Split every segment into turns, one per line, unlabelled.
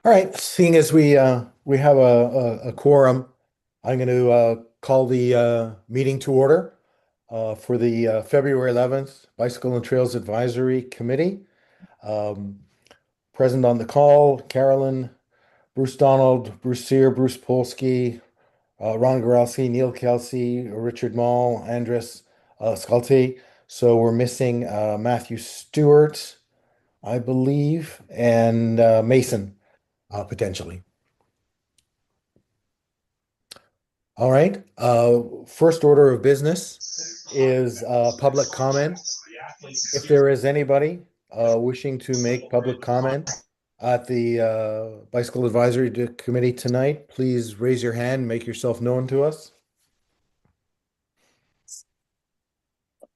All right, seeing as we have a quorum, I'm going to call the meeting to order for the February 11th Bicycle and Trails Advisory Committee. Um, Present on the call, Carolyn, Bruce Donald, Bruce Sear, Bruce Polsky, Ron Goralski, Neil Kelsey, Richard Mall, Andres Sculti. So we're missing Matthew Stewart, I believe, and Mason potentially. All right. First order of business is public comment. If there is anybody wishing to make public comment at the Bicycle Advisory Committee tonight, please raise your hand, make yourself known to us.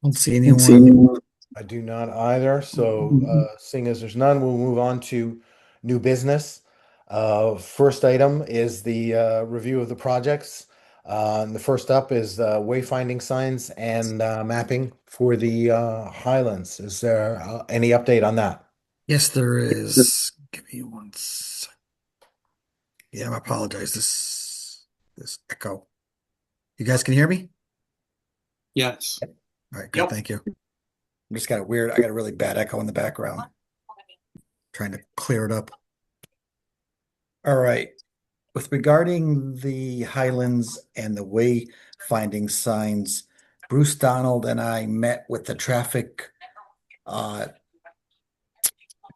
Don't see anyone.
I do not either. So, seeing as there's none, we'll move on to new business. First item is the review of the projects. And the first up is wayfinding signs and mapping for the Highlands. Is there any update on that?
Yes, there is. Give me one sec. Yeah, I apologize. This echo. You guys can hear me?
Yes.
All right, good.
Yep.
Thank you. I got a really bad echo in the background. Trying to clear it up. All right. With regarding the Highlands and the wayfinding signs, Bruce Donald and I met with the traffic uh,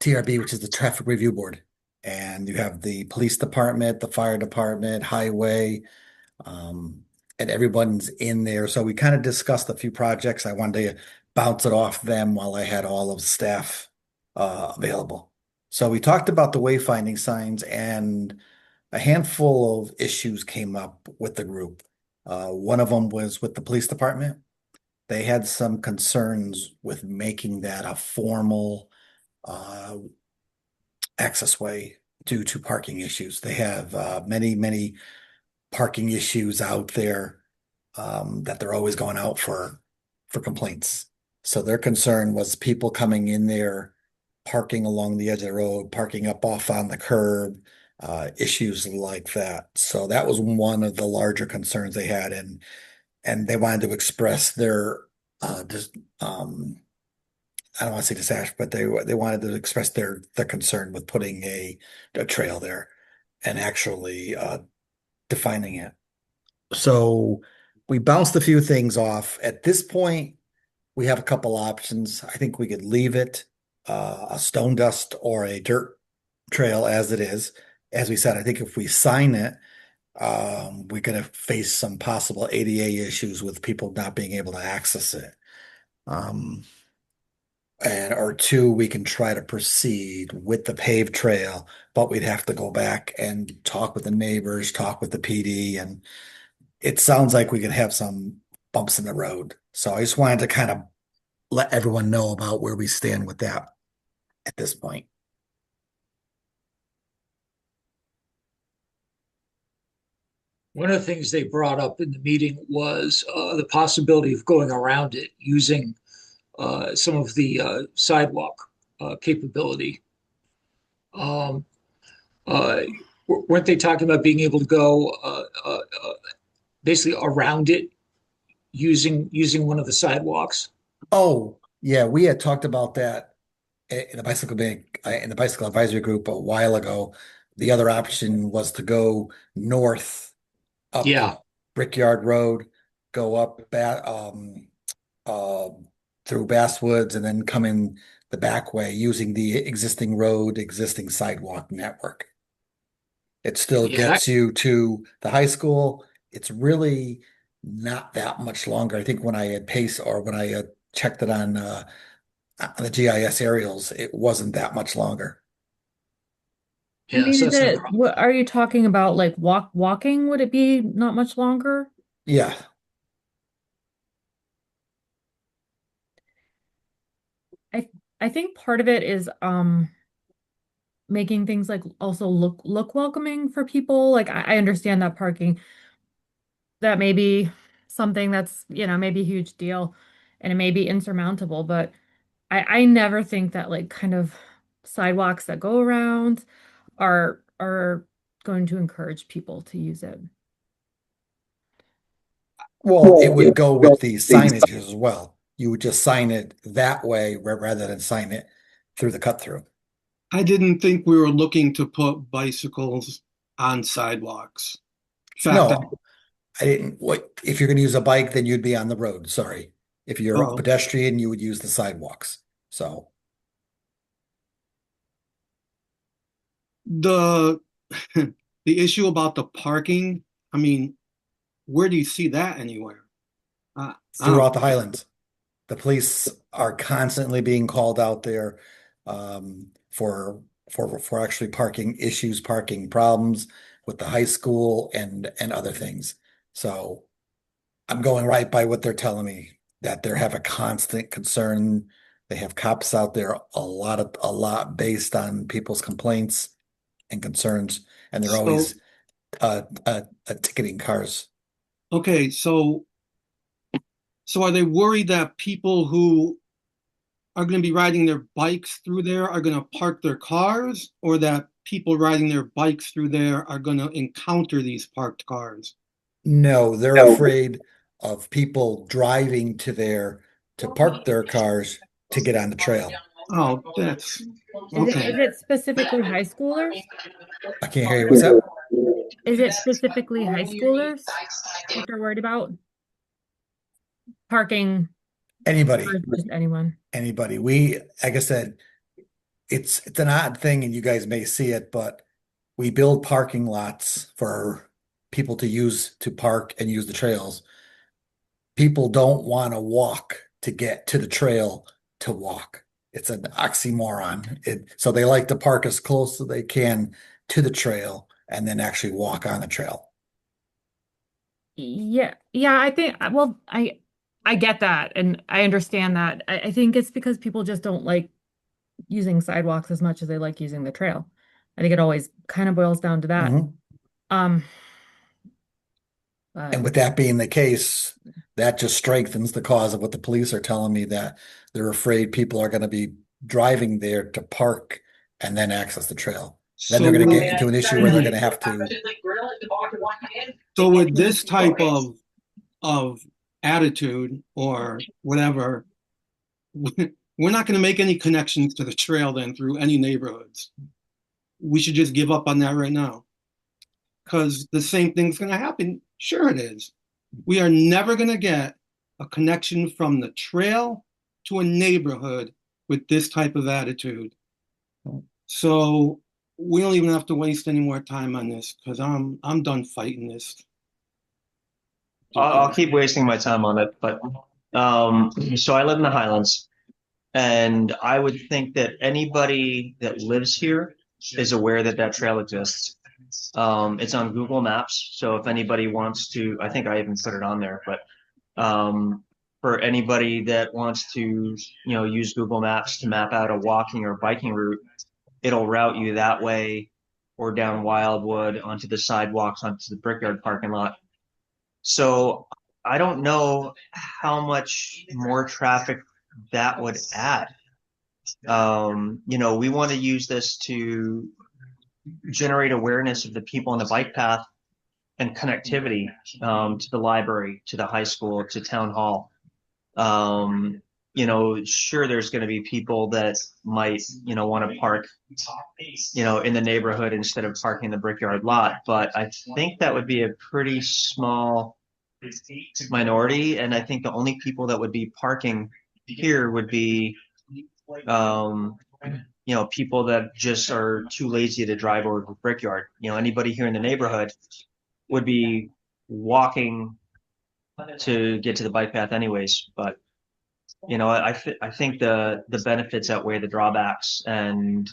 TRB, which is the Traffic Review Board. And you have the police department, the fire department, highway, um, and everyone's in there. So we kind of discussed a few projects. I wanted to bounce it off them while I had all of staff available. So we talked about the wayfinding signs, and a handful of issues came up with the group. One of them was with the police department. They had some concerns with making that a formal uh, access way due to parking issues. They have many parking issues out there that they're always going out for complaints. So their concern was people coming in there, parking along the edge of the road, parking up off on the curb, issues like that. So that was one of the larger concerns they had, and they wanted to express their just I don't want to say disaster, but they wanted to express their concern with putting a trail there and actually defining it. So we bounced a few things off. At this point, we have a couple options. I think we could leave it a stone dust or a dirt trail as it is. As we said, I think if we sign it, we're going to face some possible ADA issues with people not being able to access it. Um, and or two, we can try to proceed with the paved trail, but we'd have to go back and talk with the neighbors, talk with the PD, and it sounds like we could have some bumps in the road. So I just wanted to kind of let everyone know about where we stand with that at this point.
One of the things they brought up in the meeting was the possibility of going around it using some of the sidewalk capability. Um, uh, weren't they talking about being able to go basically around it using one of the sidewalks?
Oh, yeah, we had talked about that in the bicycle advisory group a while ago. The other option was to go north up
Yeah,
Brickyard Road, go up uh, through Basswoods, and then come in the back way using the existing road, existing sidewalk network. It still
yeah,
gets you to the high school. It's really not that much longer. I think when I had pace or when I had checked it on the GIS aerials, it wasn't that much longer.
yeah. So
Maybe
that's no
the
problem.
what are you talking about? Like walking? Would it be not much longer?
Yeah.
I I think part of it is making things like also look welcoming for people. Like I understand that parking that may be something that's, maybe a huge deal and it may be insurmountable, but I never think that like kind of sidewalks that go around are are going to encourage people to use it?
Well, it would go with the signage as well. You would just sign it that way rather than sign it through the cut through.
I didn't think we were looking to put bicycles on sidewalks. In fact,
No, I didn't. What if you're going to use a bike, then you'd be on the road. Sorry. If you're a
Oh.
pedestrian, you would use the sidewalks. So
the the issue about the parking, I mean, where do you see that anywhere? I
throughout
don't-
the Highlands, the police are constantly being called out there for actually parking issues, parking problems with the high school and other things. So I'm going right by what they're telling me, that they have a constant concern. They have cops out there a lot based on people's complaints and concerns, and they're
So-
always ticketing cars.
Okay, so are they worried that people who are going to be riding their bikes through there are going to park their cars, or that people riding their bikes through there are going to encounter these parked cars?
No, they're afraid of people driving to there to park their cars to get on the trail.
Oh, that's
Is
okay.
it specifically high schoolers?
I can't hear you. What's that?
Is it specifically high schoolers that they're worried about? Parking
Anybody,
or just anyone?
anybody. We, like I said, it's an odd thing, and you guys may see it, but we build parking lots for people to use to park and use the trails. People don't want to walk to get to the trail to walk. It's an oxymoron. So they like to park as close as they can to the trail and then actually walk on the trail.
Yeah, I think well, I get that and I understand that. I think it's because people just don't like using sidewalks as much as they like using the trail. I think it always kind of boils down to that.
Mhm.
Um,
And
but
with that being the case, that just strengthens the cause of what the police are telling me, that they're afraid people are going to be driving there to park and then access the trail. Then they're going to get into an issue where they're going to have to.
So with this type of attitude or whatever, we're not going to make any connections to the trail then through any neighborhoods. We should just give up on that right now. Because the same thing's going to happen. Sure it is. We are never going to get a connection from the trail to a neighborhood with this type of attitude. So we don't even have to waste any more time on this because I'm done fighting this.
I'll keep wasting my time on it, but so I live in the Highlands, and I would think that anybody that lives here is aware that that trail exists. It's on Google Maps, so if anybody wants to, I think I even put it on there, but for anybody that wants to, use Google Maps to map out a walking or biking route, it'll route you that way or down Wildwood onto the sidewalks, onto the Brickyard parking lot. So I don't know how much more traffic that would add. We want to use this to generate awareness of the people on the bike path and connectivity to the library, to the high school, to town hall. Sure, there's going to be people that might, want to park, in the neighborhood instead of parking in the Brickyard lot. But I think that would be a pretty small minority. And I think the only people that would be parking here would be, people that just are too lazy to drive over to the Brickyard. Anybody here in the neighborhood would be walking to get to the bike path anyways. But I think the benefits outweigh the drawbacks, and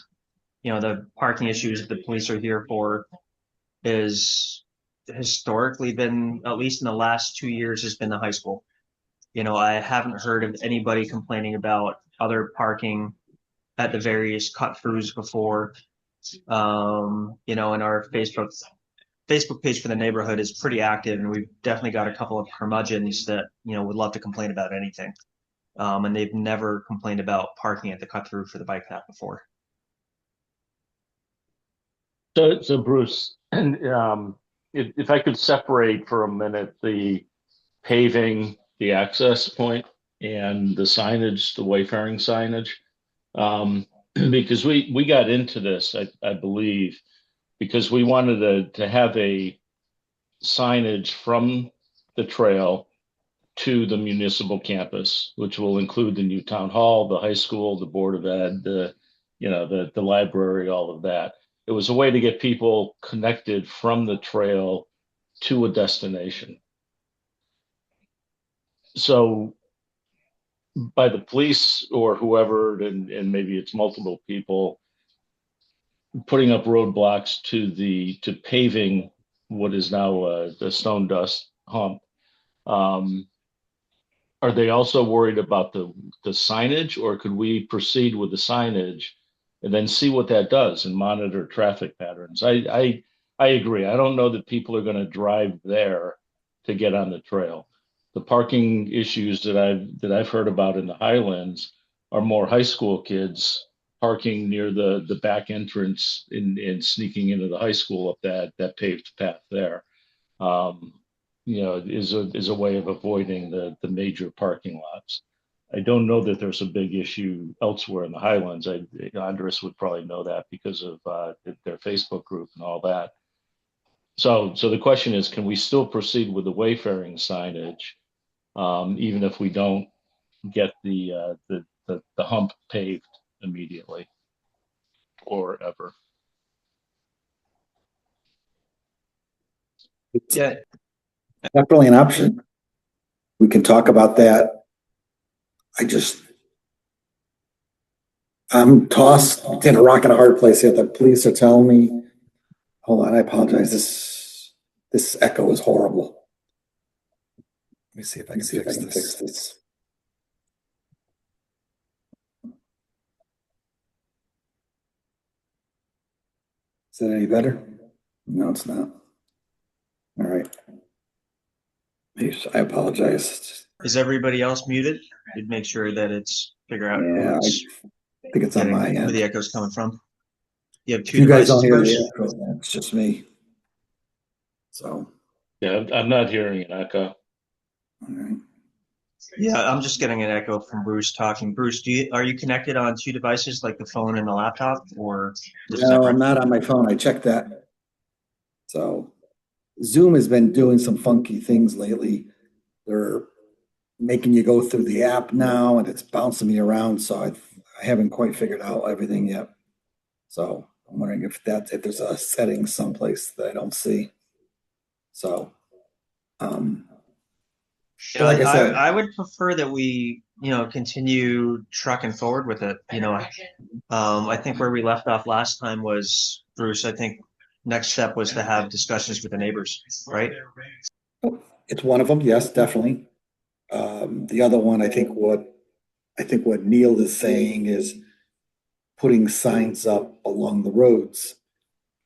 the parking issues that the police are here for is historically been, at least in the last 2 years, has been the high school. I haven't heard of anybody complaining about other parking at the various cut throughs before. In our Facebook page for the neighborhood is pretty active, and we've definitely got a couple of curmudgeons that would love to complain about anything. And they've never complained about parking at the cut through for the bike path before.
So Bruce, and if I could separate for a minute the paving, the access point, and the signage, the wayfaring signage, because we got into this, I believe, because we wanted to have a signage from the trail to the municipal campus, which will include the new town hall, the high school, the board of ed, the library, all of that. It was a way to get people connected from the trail to a destination. So by the police or whoever, and maybe it's multiple people putting up roadblocks to paving what is now the stone dust hump. Are they also worried about the signage, or could we proceed with the signage and then see what that does and monitor traffic patterns? I agree. I don't know that people are going to drive there to get on the trail. The parking issues that I've heard about in the Highlands are more high school kids parking near the back entrance and sneaking into the high school up that paved path there. Um, is a way of avoiding the major parking lots. I don't know that there's a big issue elsewhere in the Highlands. Andres would probably know that because of their Facebook group and all that. So the question is, can we still proceed with the wayfaring signage, even if we don't get the hump paved immediately or ever?
Yeah,
Definitely an option. We can talk about that. I'm tossed in a rock and a hard place here. The police are telling me, hold on, I apologize. This echo is horrible. Let me see if I can fix this. Is that any better? No, it's not. All right. I apologize.
is everybody else muted? You'd make sure that it's figure out
Yeah, I think it's on my
where
end.
the echo's coming from. You have
If
two
you guys don't
devices,
hear
Bruce?
the echo, it's just me. So,
Yeah, I'm not hearing an echo.
all right.
Yeah, I'm just getting an echo from Bruce talking. Bruce, are you connected on two devices, like the phone and the laptop, or just
No,
separate?
I'm not on my phone. I checked that. So Zoom has been doing some funky things lately. They're making you go through the app now and it's bouncing me around. So I haven't quite figured out everything yet. So I'm wondering if there's a setting someplace that I don't see. So,
You know,
like I said,
I would prefer that we, continue trucking forward with it. I think where we left off last time was, Bruce, I think next step was to have discussions with the neighbors, right?
it's one of them. Yes, definitely. The other one, I think what Neil is saying is putting signs up along the roads.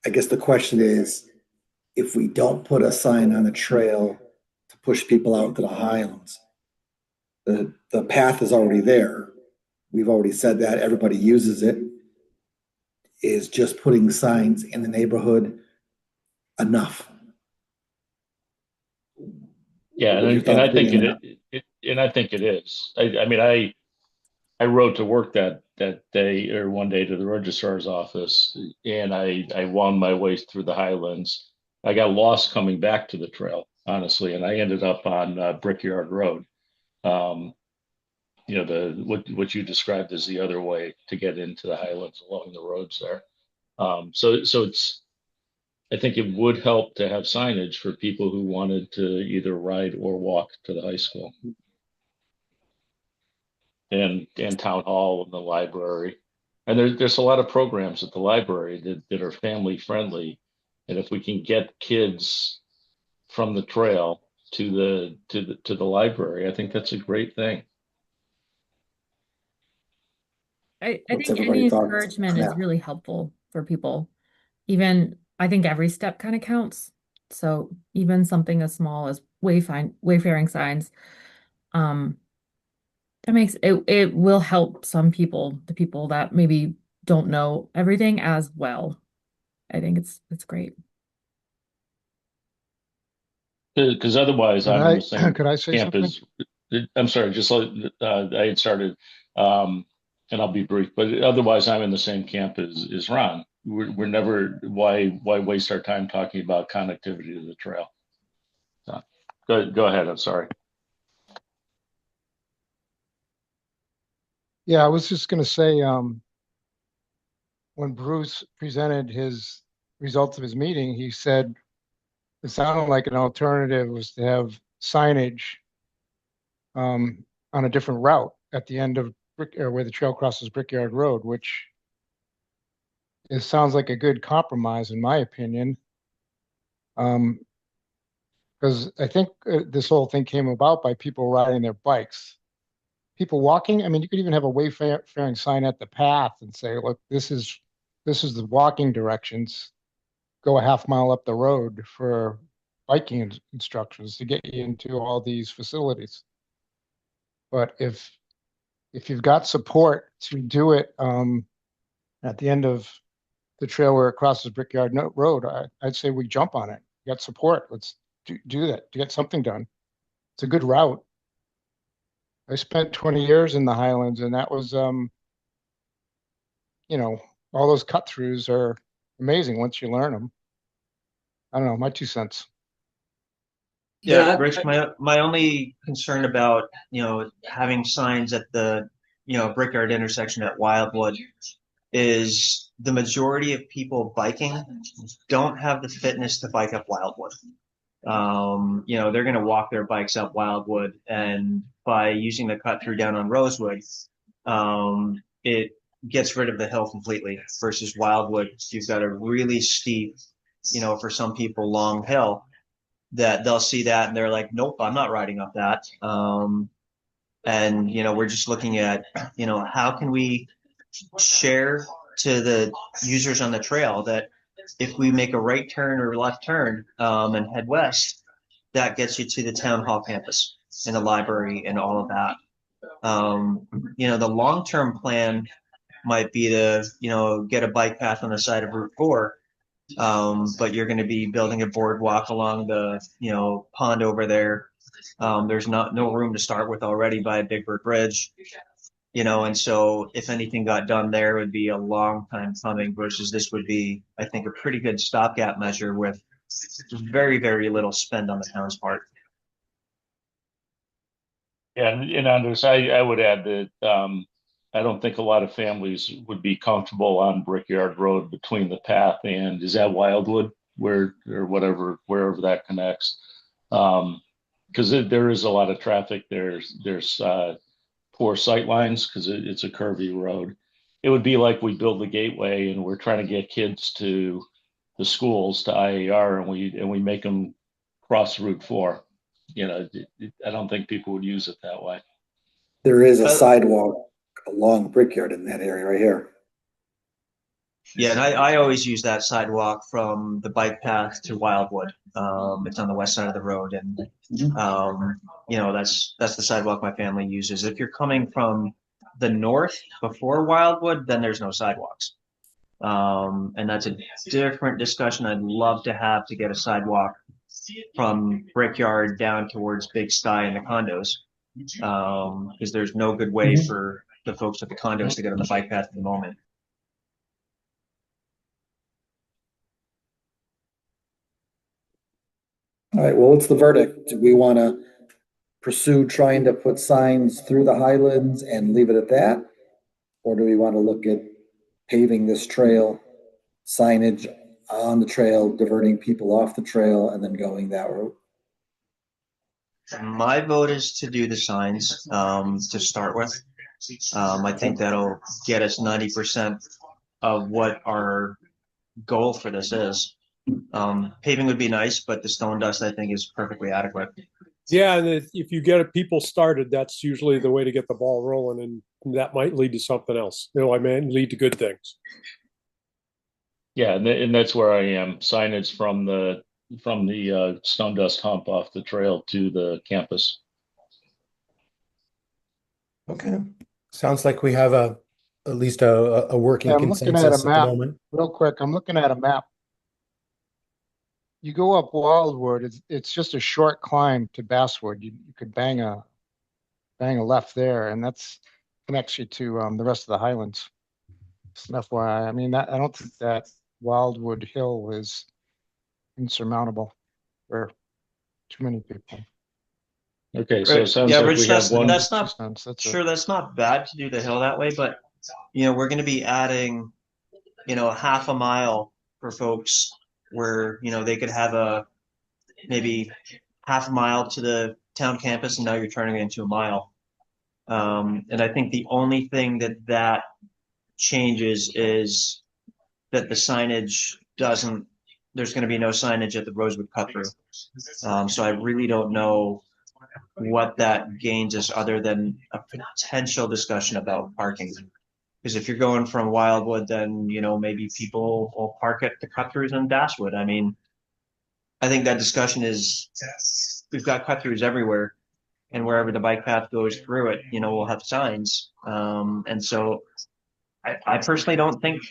I guess the question is, if we don't put a sign on the trail to push people out to the Highlands, the path is already there. We've already said that everybody uses it. Is just putting signs in the neighborhood enough?
Yeah,
What are your
and I
thoughts,
think
Vivian?
I think it is. I mean, I rode to work that day or one day to the registrar's office, and I wound my way through the Highlands. I got lost coming back to the trail, honestly, and I ended up on Brickyard Road. Um, what you described as the other way to get into the Highlands along the roads there. So I think it would help to have signage for people who wanted to either ride or walk to the high school and town hall and the library. And there's a lot of programs at the library that are family friendly. And if we can get kids from the trail to the library, I think that's a great thing.
I
What's
think
everybody
any
thoughts
encouragement
on
is
that?
really helpful for people. Even I think every step kind of counts. So even something as small as wayfaring signs, um, that makes it will help some people, the people that maybe don't know everything as well. I think it's great.
Because otherwise,
Could
I'm in
I
the same
could I say
camp
something?
as, I'm sorry, just like I had started, and I'll be brief, but otherwise, I'm in the same camp as Ron. We're never, why waste our time talking about connectivity to the trail? So, go ahead. I'm sorry.
Yeah, I was just going to say, when Bruce presented his results of his meeting, he said it sounded like an alternative was to have signage on a different route at the end of where the trail crosses Brickyard Road, which it sounds like a good compromise in my opinion. Because I think this whole thing came about by people riding their bikes. People walking, I mean, you could even have a wayfaring sign at the path and say, look, this is the walking directions. Go a half mile up the road for biking instructions to get you into all these facilities. But if you've got support to do it at the end of the trail where it crosses Brickyard Road, I'd say we jump on it. You got support. Let's do that to get something done. It's a good route. I spent 20 years in the Highlands, and that was, you know, all those cut throughs are amazing once you learn them. I don't know, my 2 cents.
Yeah, Rich, my only concern about, having signs at the, Brickyard intersection at Wildwood is the majority of people biking don't have the fitness to bike up Wildwood. They're going to walk their bikes up Wildwood, and by using the cut through down on Rosewood, it gets rid of the hill completely versus Wildwood. You've got a really steep, for some people, long hill that they'll see that and they're like, nope, I'm not riding up that. And we're just looking at, how can we share to the users on the trail that if we make a right turn or left turn and head west, that gets you to the town hall campus and the library and all of that. The long-term plan might be to, get a bike path on the side of Route 4. But you're going to be building a boardwalk along the, pond over there. There's no room to start with already by Big Bird Bridge, and so if anything got done there, it would be a long time coming versus this would be, I think, a pretty good stopgap measure with very, very little spend on the town's part.
Yeah, and Anders, I would add that I don't think a lot of families would be comfortable on Brickyard Road between the path and, is that Wildwood, where or whatever, wherever that connects, because there is a lot of traffic. There's poor sight lines because it's a curvy road. It would be like we build the gateway and we're trying to get kids to the schools, to IAR, and we make them cross Route 4. I don't think people would use it that way.
There is a sidewalk along Brickyard in that area right here.
Yeah, and I always use that sidewalk from the bike path to Wildwood. It's on the west side of the road, and that's the sidewalk my family uses. If you're coming from the north before Wildwood, then there's no sidewalks, and that's a different discussion I'd love to have to get a sidewalk from Brickyard down towards Big Sky and the condos, because there's no good way for the folks at the condos to get on the bike path at the moment.
All right, well, what's the verdict? Do we want to pursue trying to put signs through the Highlands and leave it at that? Or do we want to look at paving this trail, signage on the trail, diverting people off the trail, and then going that route?
My vote is to do the signs to start with. I think that'll get us 90% of what our goal for this is. Paving would be nice, but the stone dust, I think, is perfectly adequate.
Yeah, and if you get people started, that's usually the way to get the ball rolling, and that might lead to something else. I mean, lead to good things.
Yeah, and that's where I am. Signage from the stone dust hump off the trail to the campus.
Okay. Sounds like we have at least a working
Yeah, I'm looking at
consensus
a
at the
map
moment.
real quick. I'm looking at a map you go up Wildwood, it's just a short climb to Basswood. You could bang a left there, and that's connects you to the rest of the Highlands. Just an FYI. I mean, I don't think that Wildwood Hill is insurmountable for too many people.
Okay, so it sounds
Yeah,
like
Rich,
we have one.
that's not
That's a-
sure. That's not bad to do the hill that way, but we're going to be adding, half a mile for folks where they could have maybe half a mile to the town campus, and now you're turning it into a mile. And I think the only thing that changes is that the signage doesn't. There's going to be no signage at the Rosewood cut through. So I really don't know what that gains us other than a potential discussion about parking. Because if you're going from Wildwood, then maybe people will park at the cut throughs in Basswood. I mean, I think that discussion is we've got cut throughs everywhere, and wherever the bike path goes through it, we'll have signs. And so I personally don't think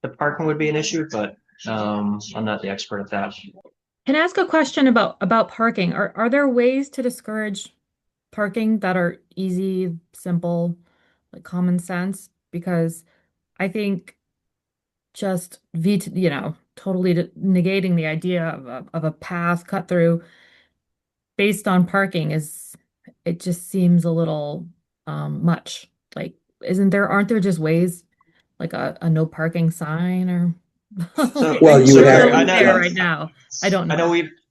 the parking would be an issue, but I'm not the expert at that.
Can I ask a question about parking? Are there ways to discourage parking that are easy, simple, like common sense? Because I think just totally negating the idea of a path cut through based on parking it just seems a little much. Like, aren't there just ways like a no parking sign or
So,
Well, you would
They're
have-
I know-
there right now. I don't know.
I know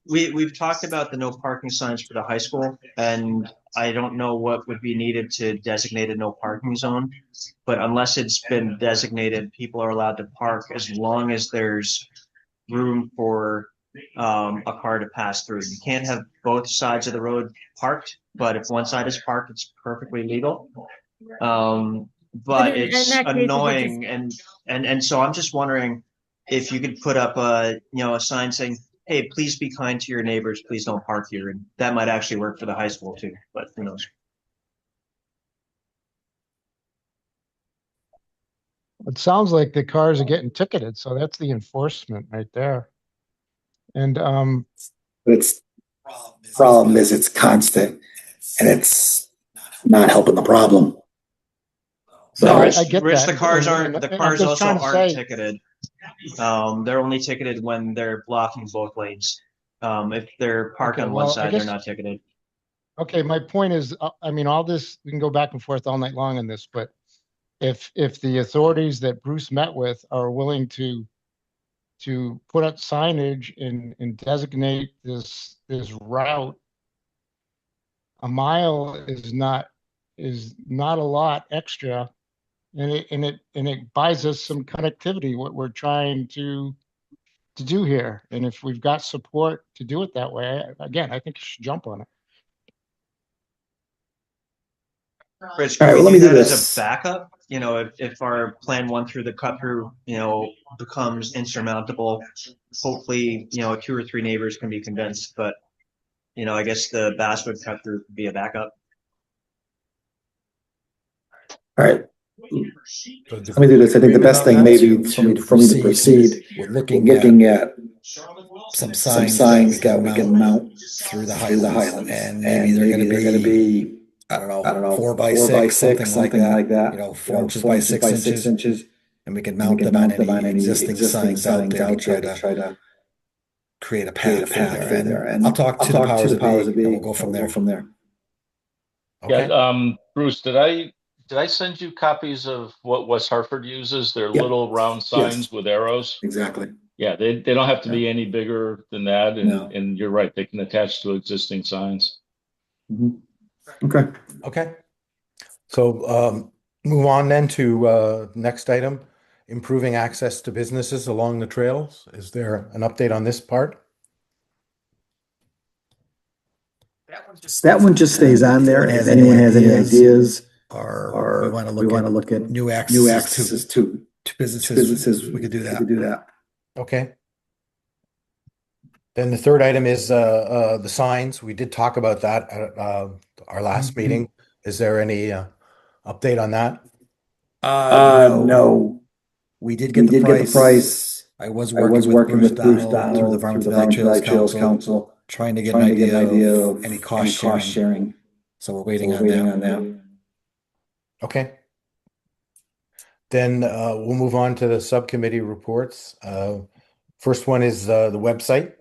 we've talked about the no parking signs for the high school, and I don't know what would be needed to designate a no parking zone. But unless it's been designated, people are allowed to park as long as there's room for a car to pass through. You can't have both sides of the road parked, but if one side is parked, it's perfectly legal. But
in
it's
that case, it would
annoying, and so I'm just wondering if you could put up a sign saying, "Hey, please be kind to your neighbors. Please don't park here." And that might actually work for the high school too, but who knows?
It sounds like the cars are getting ticketed, so that's the enforcement right there. And
It's problem is it's constant and it's not helping the problem.
No,
So
I get
Rich,
that.
the cars
And
aren't. The
I'm
cars
just
also
trying to
aren't
say-
ticketed. They're only ticketed when they're blocking both lanes. If they're parked
Okay,
on one
well, I
side,
guess-
they're not ticketed.
Okay, my point is, I mean, all this, we can go back and forth all night long on this, but if the authorities that Bruce met with are willing to put up signage and designate this route, a mile is not a lot extra, and it buys us some connectivity, what we're trying to do here. And if we've got support to do it that way, again, I think you should jump on it.
Rich,
All
can
right,
we
let me
do
do
that as
this.
a backup? If our plan 1 through the cut through, becomes insurmountable, hopefully, 2 or 3 neighbors can be convinced. But, I guess the Basswood cut through could be a backup.
All right,
So
let me do this. I think the best thing maybe for me to proceed,
We're
we're
looking
looking at
some
some
signs
that we can mount
through the
through the
Highlands,
Highlands.
and
And maybe they're gonna be,
I don't
I don't know,
4x6, something like that.
that.
4 inches by 6 inches, and we can mount them on any existing signs out there to try to create a path through there. And I'll talk to the powers that be, and we'll go from there.
Okay.
Yeah, Bruce, did I send you copies of what West Hartford uses? Their
Yeah.
little round signs with arrows.
Exactly.
Yeah, they don't have to be any bigger than that,
No.
and you're right, they can attach to existing signs.
Mhm. Okay.
Okay. So move on then to next item, improving access to businesses along the trails. Is there an update on this part?
That one just stays on there. If anyone has any ideas,
Or we want to
we want to look at
new
new
access
accesses to
to businesses.
businesses,
We could do that.
Okay. Then the third item is the signs. We did talk about that at our last meeting. Is there any update on that?
No,
We did
we
get
did
the
get the price.
I was
I was
working with Bruce
Donald
Donald through the Farmington Valley Trails Council, trying to get an idea of any cost sharing. So we're waiting on that.
Okay. Then we'll move on to the subcommittee reports. First one is the website.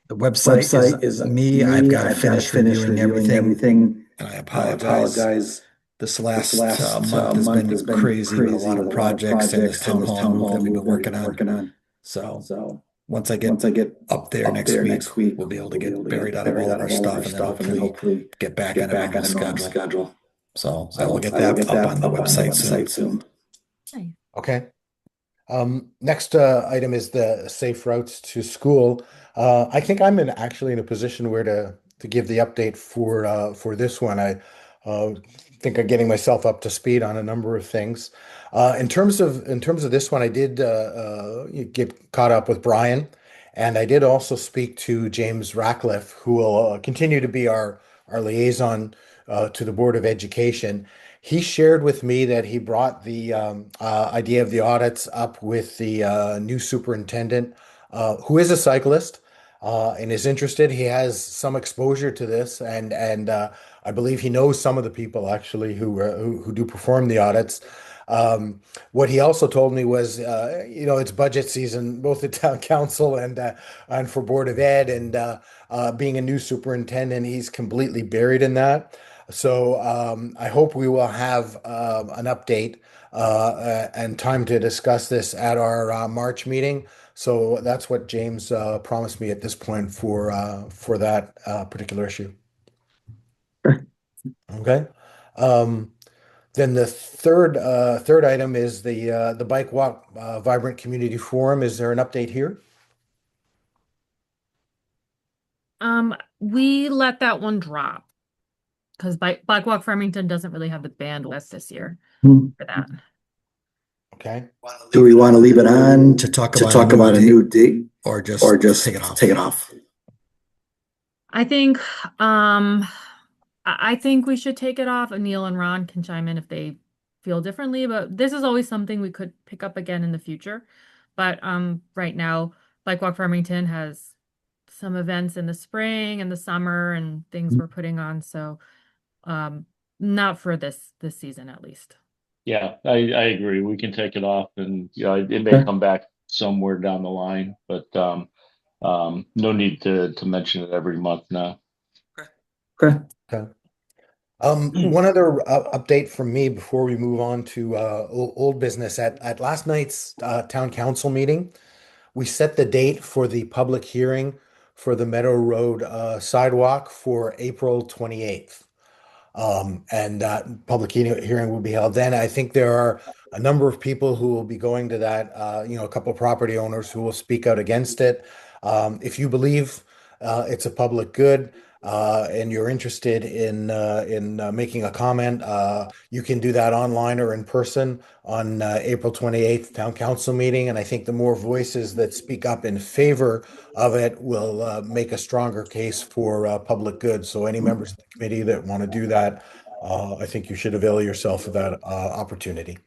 The website is me. I've got to finish reviewing everything. And I apologize. This last month has been crazy with a lot of projects and this town hall move that we've been working on. So once I get up there next week, we'll be able to get buried out of all of our stuff and then hopefully get back on a normal schedule. So I will get that up on the website soon.
Nice.
Okay. Next item is the safe routes to school. I think I'm actually in a position where to give the update for this one. I think I'm getting myself up to speed on a number of things. In terms of this one, I did get caught up with Brian, and I did also speak to James Ratcliffe, who will continue to be our liaison to the Board of Education. He shared with me that he brought the idea of the audits up with the new superintendent, who is a cyclist and is interested. He has some exposure to this, and I believe he knows some of the people actually who do perform the audits. What he also told me was, it's budget season, both at town council and for Board of Ed, and being a new superintendent, he's completely buried in that. So I hope we will have an update and time to discuss this at our March meeting. So that's what James promised me at this point for that particular issue. Okay. Then the third item is the Bike Walk Vibrant Community Forum. Is there an update here?
We let that one drop because Bike Walk Farmington doesn't really have the bandwidth this year for that.
Okay.
Do we want to leave it on
To talk
about a new date
or just
take it off?
I think I think we should take it off. Neil and Ron can chime in if they feel differently, but this is always something we could pick up again in the future. But right now, Bike Walk Farmington has some events in the spring and the summer and things we're putting on. So not for this season at least.
Yeah, I agree. We can take it off, and it may come back somewhere down the line, but no need to mention it every month now.
Okay.
One other update from me before we move on to old business. At last night's town council meeting, we set the date for the public hearing for the Meadow Road sidewalk for April 28th. And that public hearing will be held then. I think there are a number of people who will be going to that, a couple of property owners who will speak out against it. If you believe it's a public good, and you're interested in making a comment, you can do that online or in person on April 28th town council meeting. And I think the more voices that speak up in favor of it will make a stronger case for public good. So any members of the committee that want to do that, I think you should avail yourself of that opportunity.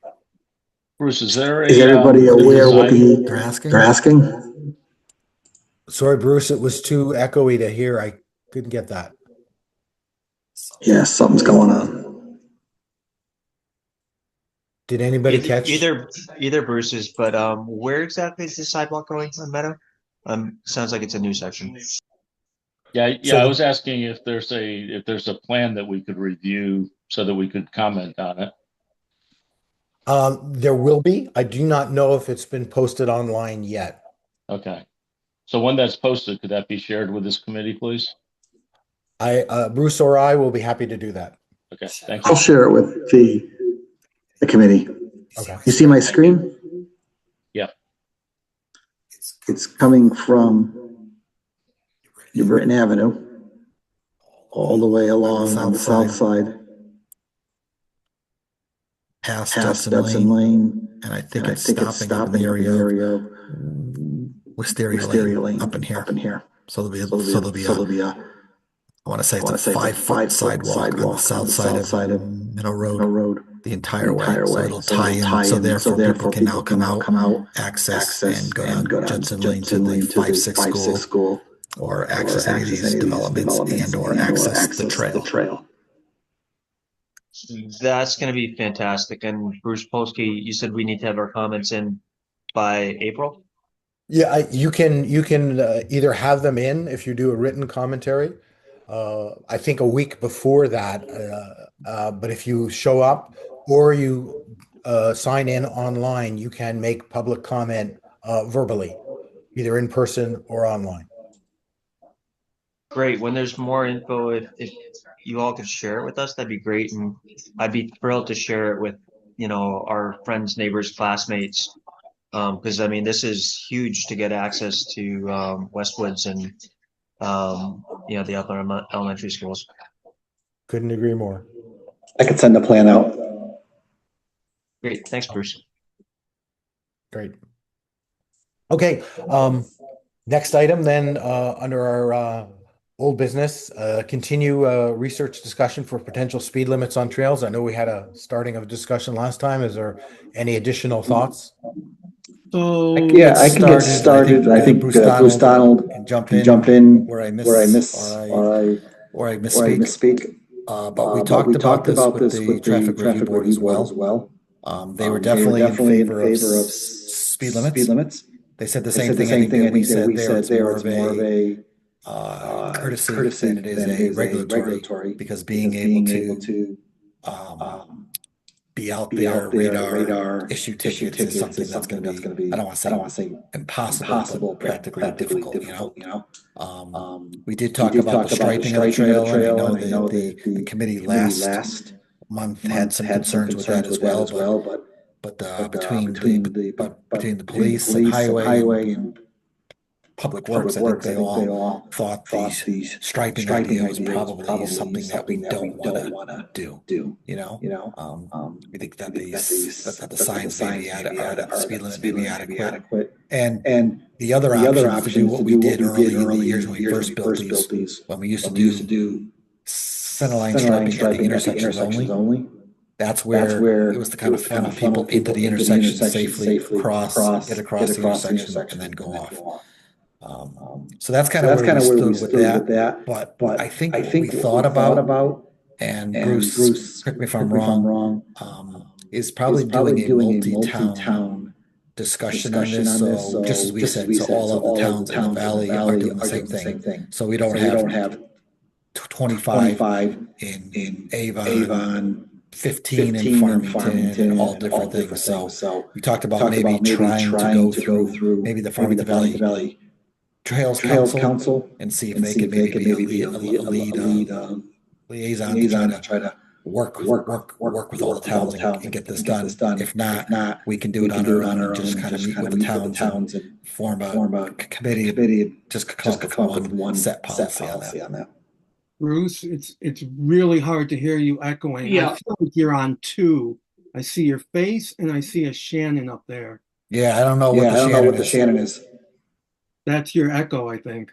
Bruce, is
everybody aware what
They're
asking?
Sorry, Bruce, it was too echoey to hear. I couldn't get that.
Yeah, something's going on.
Did anybody catch?
Either Bruce's, but where exactly is the sidewalk going on Meadow? Sounds like it's a new section.
Yeah.
So
I was asking if there's a plan that we could review so that we could comment on it.
There will be. I do not know if it's been posted online yet.
Okay. So when that's posted, could that be shared with this committee, please?
Bruce or I will be happy to do that.
Okay, thanks.
I'll share it with the committee.
Okay.
You see my screen?
Yeah.
It's coming from New Britain Avenue all the way along on the south side,
past
Stetson Lane,
and I think it's stopping in the area Wisteria Lane up in here. So there'll be a I want to say it's a 5-foot sidewalk on the south side of Middle Road. the entire way. So it'll tie in. So therefore people can now come out, access and go down Judson Lane to the 5-6 school, or access any of these developments and or access the trail.
That's going to be fantastic. And Bruce Polsky, you said we need to have our comments in by April?
Yeah, you can either have them in if you do a written commentary. I think a week before that, but if you show up or you sign in online, you can make public comment verbally, either in person or online.
Great. When there's more info, if you all could share it with us, that'd be great. And I'd be thrilled to share it with, our friends, neighbors, classmates. Because I mean, this is huge to get access to Westwoods and the other elementary schools.
Couldn't agree more.
I could send a plan out.
Great. Thanks, Bruce.
Great. Okay. Next item then, under our old business, continue research discussion for potential speed limits on trails. I know we had a starting of a discussion last time. Is there any additional thoughts?
So
Yeah, I can get started. I think Bruce Donald can jump in where I misspeak.
But we talked about this with the traffic review board as well. They were definitely in favor of speed limits. They said the same thing. I think that we said there it's more of a courtesy than it is a regulatory, because being able to be out there, radar, issue tickets is something that's going to be, I don't want to say impossible, but practically difficult, we did talk about the striping of the trail, and I know the committee last month had some concerns with that as well, but between the police and highway and public works, I think they all thought these striping idea was probably something that we don't want to do. We think that the signs may be adequate, the speed limit may be adequate, and the other option is to do what we did early in the years when we first built these. When we used to do centerline striping at the intersections only. That's where it was to kind of funnel people into the intersection safely, get across the intersection, and then go off. So that's kind of where we stood with that. But I think what we thought about, and Bruce, correct me if I'm wrong, is probably doing a multi-town discussion on this. So just as we said, so all of the towns in the valley are doing the same thing. So we don't have 25 in Avon, 15 in Farmington, and all different things. So we talked about maybe trying to go through maybe the Farmington Valley Trails Council and see if they could maybe be a lead liaison to try to work with all the towns and get this done. If not, we can do it on our own and just kind of meet with the towns and form a committee, just come up with one set policy on that.
Bruce, it's really hard to hear you echoing.
Yeah.
I feel like you're on two. I see your face and I see a Shannon up there.
Yeah, I don't know what the Shannon is.
That's your echo, I think.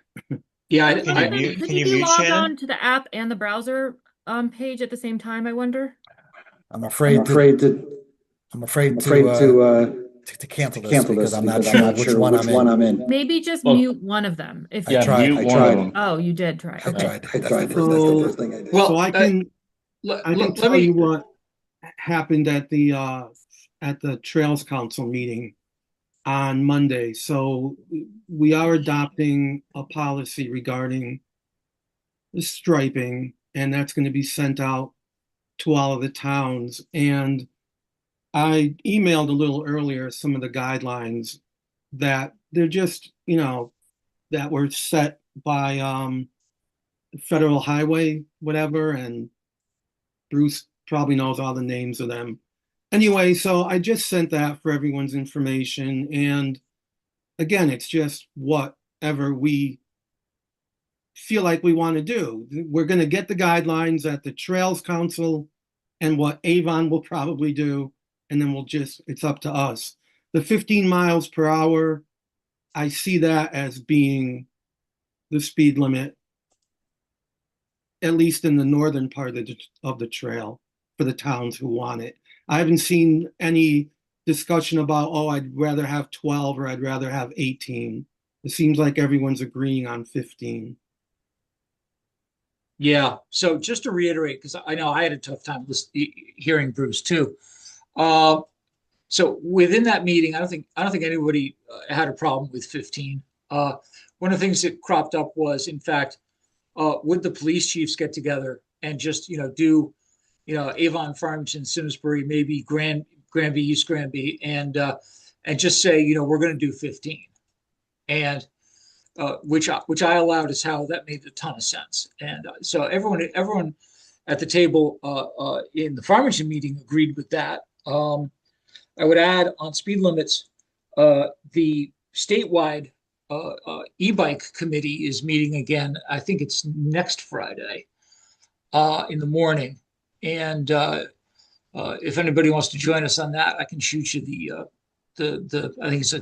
Yeah,
Can
you
you
mute
log
Shannon?
on to the app and the browser page at the same time, I wonder?
I'm afraid to cancel this because I'm not sure which one I'm in.
Maybe just
Well,
mute one of them. If
Yeah,
tried-
mute
I
one
tried.
of them.
Oh, you did try.
I
Okay.
tried. That's
So-
the first thing I did.
Well,
So I can
let
tell
me.
you what happened at the Trails Council meeting on Monday. So we are adopting a policy regarding the striping, and that's going to be sent out to all of the towns. And I emailed a little earlier some of the guidelines that they're just, that were set by Federal Highway, whatever, and Bruce probably knows all the names of them. Anyway, so I just sent that for everyone's information. And again, it's just whatever we feel like we want to do. We're going to get the guidelines at the Trails Council and what Avon will probably do. And then it's up to us. The 15 miles per hour, I see that as being the speed limit, at least in the northern part of the trail. for the towns who want it. I haven't seen any discussion about, oh, I'd rather have 12 or I'd rather have 18. It seems like everyone's agreeing on 15.
Yeah. So just to reiterate, because I know I had a tough time hearing Bruce too. So within that meeting, I don't think anybody had a problem with 15. One of the things that cropped up was, in fact, would the police chiefs get together and just do Avon, Farmington, Simsbury, maybe Granby, East Granby, and just say we're going to do 15, and which I allowed is how that made a ton of sense. And so everyone at the table in the Farmington meeting agreed with that. I would add on speed limits, the statewide e-bike committee is meeting again. I think it's next Friday in the morning. And if anybody wants to join us on that, I can shoot you the I think it's a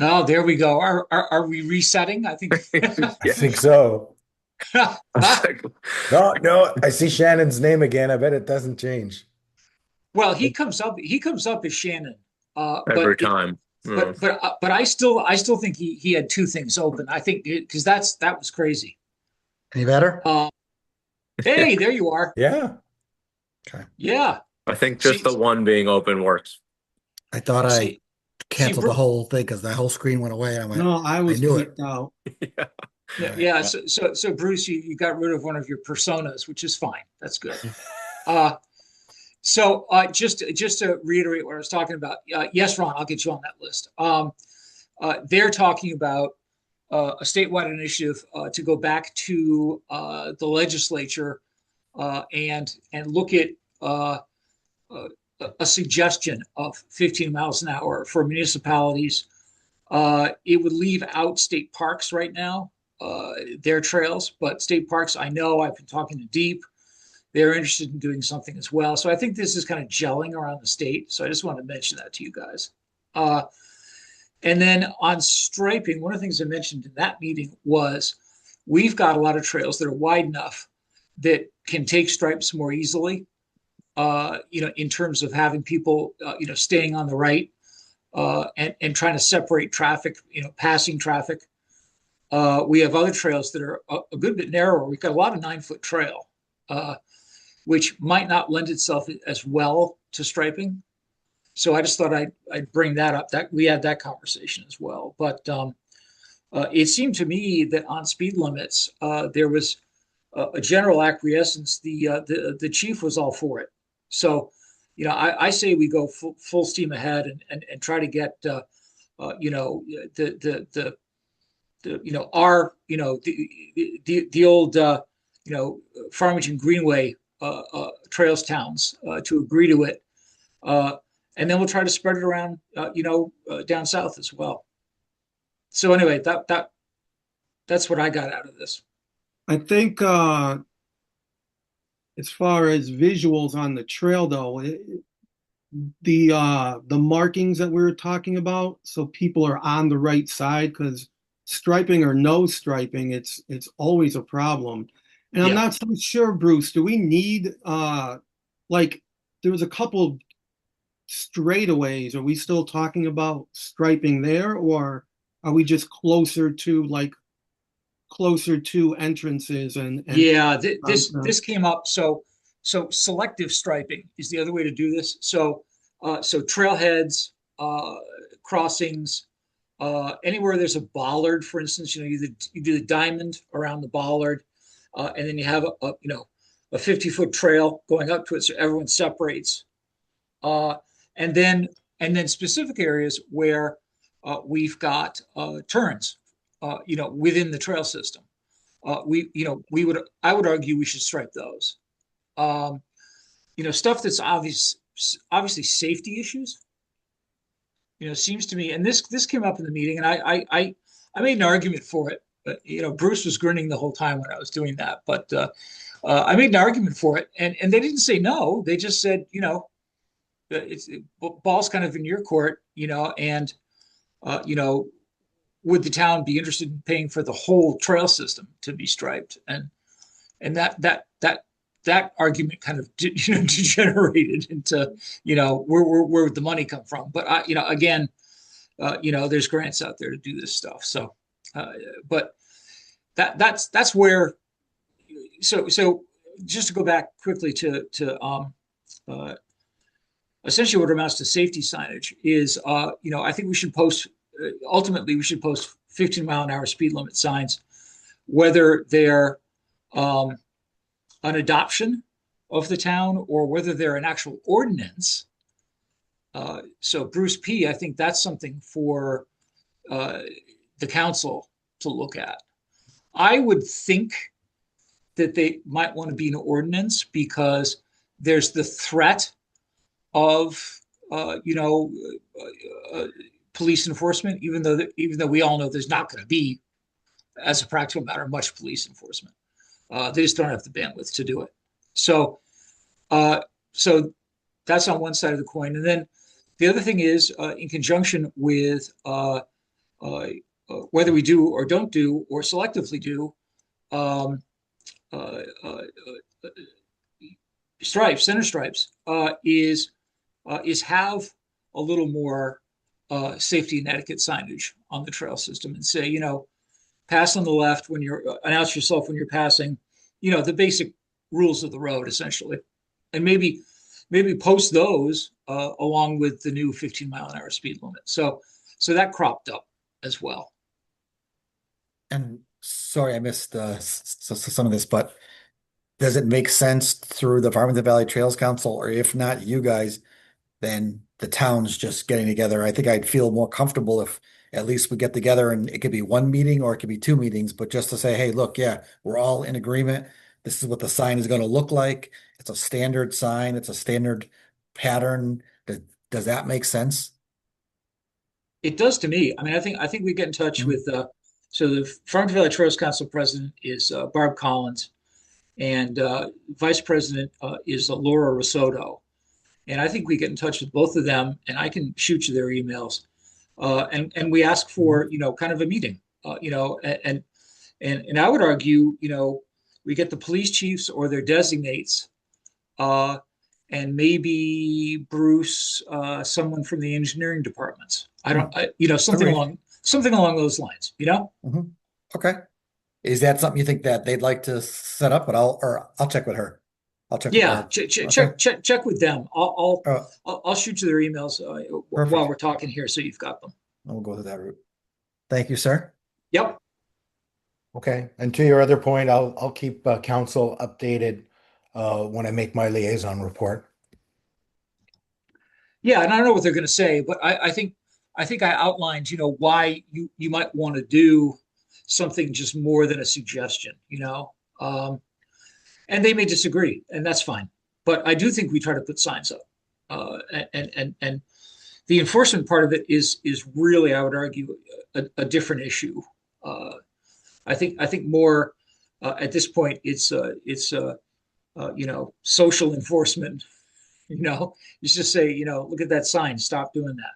Oh, there we go. Are we resetting? I think
I think so. No, I see Shannon's name again. I bet it doesn't change.
Well, he comes up as Shannon.
Every time.
But I still think he had two things open. I think because that was crazy.
Any better?
Hey, there you are.
Yeah.
Okay.
Yeah.
I think just the one being open works.
I thought I canceled the whole thing because the whole screen went away. And I went,
No, I was
knew it.
kicked out.
Yeah. So Bruce, you got rid of one of your personas, which is fine. That's good. So just to reiterate what I was talking about, yes, Ron, I'll get you on that list. They're talking about a statewide initiative to go back to the legislature and look at a suggestion of 15 miles an hour for municipalities. It would leave out state parks right now, their trails, but state parks, I know I've been talking to Deep. They're interested in doing something as well. So I think this is kind of gelling around the state. So I just wanted to mention that to you guys. And then on striping, one of the things I mentioned in that meeting was we've got a lot of trails that are wide enough that can take stripes more easily, in terms of having people, staying on the right and trying to separate traffic, passing traffic. We have other trails that are a good bit narrower. We've got a lot of 9-foot trail, which might not lend itself as well to striping. So I just thought I'd bring that up. That we had that conversation as well. But it seemed to me that on speed limits, there was a general acquiescence. The chief was all for it. So, I say we go full steam ahead and try to get the old Farmington Greenway trails towns to agree to it. And then we'll try to spread it around, down south as well. So anyway, that's what I got out of this.
I think as far as visuals on the trail, though, the markings that we were talking about, so people are on the right side, because striping or no striping, it's always a problem. And I'm not so sure, Bruce, do we need there was a couple straightaways. Are we still talking about striping there, or are we just closer to entrances and
this came up. So selective striping is the other way to do this. So trailheads, crossings, anywhere there's a bollard, for instance, you do the diamond around the bollard, and then you have a 50-foot trail going up to it, so everyone separates. And then specific areas where we've got turns, within the trail system. I would argue we should stripe those. Stuff that's obviously safety issues. Seems to me, and this came up in the meeting, and I made an argument for it. But Bruce was grinning the whole time when I was doing that. But I made an argument for it, and they didn't say no. They just said, ball's kind of in your court, and would the town be interested in paying for the whole trail system to be striped? And that argument kind of degenerated into, where would the money come from? But again, there's grants out there to do this stuff. So, but that's where. So just to go back quickly to essentially what amounts to safety signage is, I think we should post. Ultimately, we should post 15-mile-an-hour speed limit signs, whether they're an adoption of the town or whether they're an actual ordinance. So Bruce P., I think that's something for the council to look at. I would think that they might want to be an ordinance because there's the threat of, police enforcement, even though we all know there's not going to be, as a practical matter, much police enforcement. They just don't have the bandwidth to do it. So that's on one side of the coin. And then the other thing is, in conjunction with whether we do or don't do or selectively do stripes, center stripes, is have a little more safety and etiquette signage on the trail system and say, pass on the left when you're, announce yourself when you're passing, the basic rules of the road, essentially. And maybe post those along with the new 15-mile-an-hour speed limit. So that cropped up as well.
And sorry, I missed some of this, but does it make sense through the Farmington Valley Trails Council, or if not you guys, then the town's just getting together? I think I'd feel more comfortable if at least we get together and it could be one meeting or it could be two meetings, but just to say, hey, look, yeah, we're all in agreement. This is what the sign is going to look like. It's a standard sign. It's a standard pattern. Does that make sense?
It does to me. I mean, I think we get in touch with, so the Farmington Valley Trails Council president is Barb Collins, and vice president is Laura Risotto. And I think we get in touch with both of them, and I can shoot you their emails. And we ask for, kind of a meeting, and I would argue, we get the police chiefs or their designates, and maybe Bruce, someone from the engineering departments. Something along those lines,
Okay. Is that something you think that they'd like to set up? But I'll check with her.
Yeah,
with her.
check with them. I'll shoot you their emails while we're talking here, so you've got them.
We'll go to that route. Thank you, sir.
Yep.
Okay. And to your other point, I'll keep council updated when I make my liaison report.
Yeah, and I don't know what they're going to say, but I think I outlined, why you might want to do something just more than a suggestion, and they may disagree, and that's fine. But I do think we try to put signs up, and the enforcement part of it is really, I would argue, a different issue. I think more at this point it's social enforcement. You just say, look at that sign, stop doing that.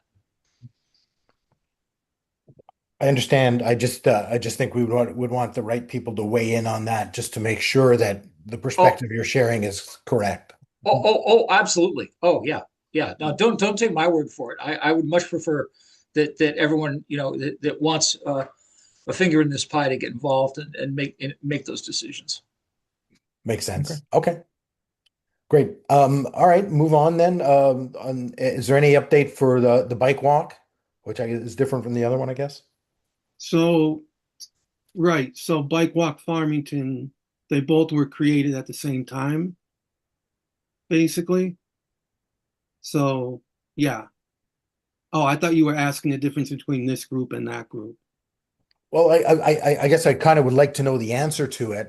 I understand. I just think we would want the right people to weigh in on that, just to make sure that the perspective you're sharing is correct.
Oh, absolutely. Oh, yeah. No, don't take my word for it. I would much prefer that everyone, that wants a finger in this pie to get involved and make those decisions.
Makes sense. Okay. Great. All right, move on then. Is there any update for the bike walk, which is different from the other one, I guess?
So, right. So Bike Walk Farmington, they both were created at the same time, basically. So, yeah. Oh, I thought you were asking the difference between this group and that group.
Well, I guess I kind of would like to know the answer to it,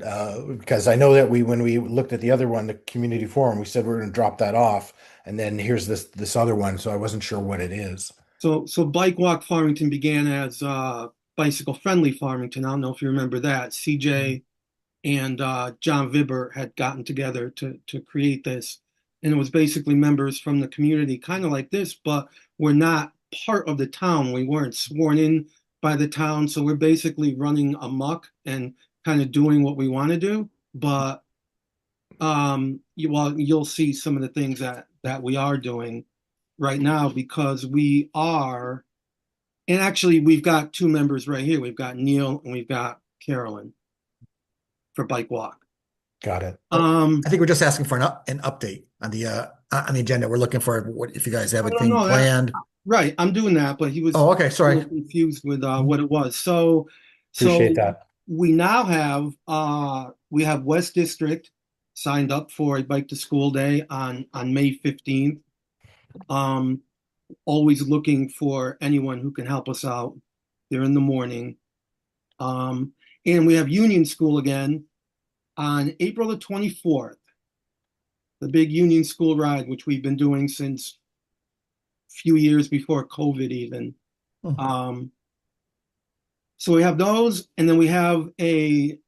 because I know that when we looked at the other one, the community forum, we said we're going to drop that off, and then here's this other one, so I wasn't sure what it is.
So Bike Walk Farmington began as Bicycle Friendly Farmington. I don't know if you remember that. CJ and John Vibber had gotten together to create this, and it was basically members from the community, kind of like this, but we're not part of the town. We weren't sworn in by the town, so we're basically running amok and kind of doing what we want to do. But you'll see some of the things that we are doing right now, because we are, and actually we've got two members right here. We've got Neil and we've got Carolyn for Bike Walk.
Got it.
I think we're just asking for an update on the agenda. We're looking for what, if you guys have
I don't
anything
know that-
planned.
Right, I'm doing that, but he was
Oh, okay,
a
sorry.
little confused with what it was. So
Appreciate that.
we now have we have West District signed up for a bike to school day on May 15th. Always looking for anyone who can help us out. They're in the morning. And we have Union School again on April the 24th. The big Union School ride, which we've been doing since a few years before COVID even. So we have those, and then we have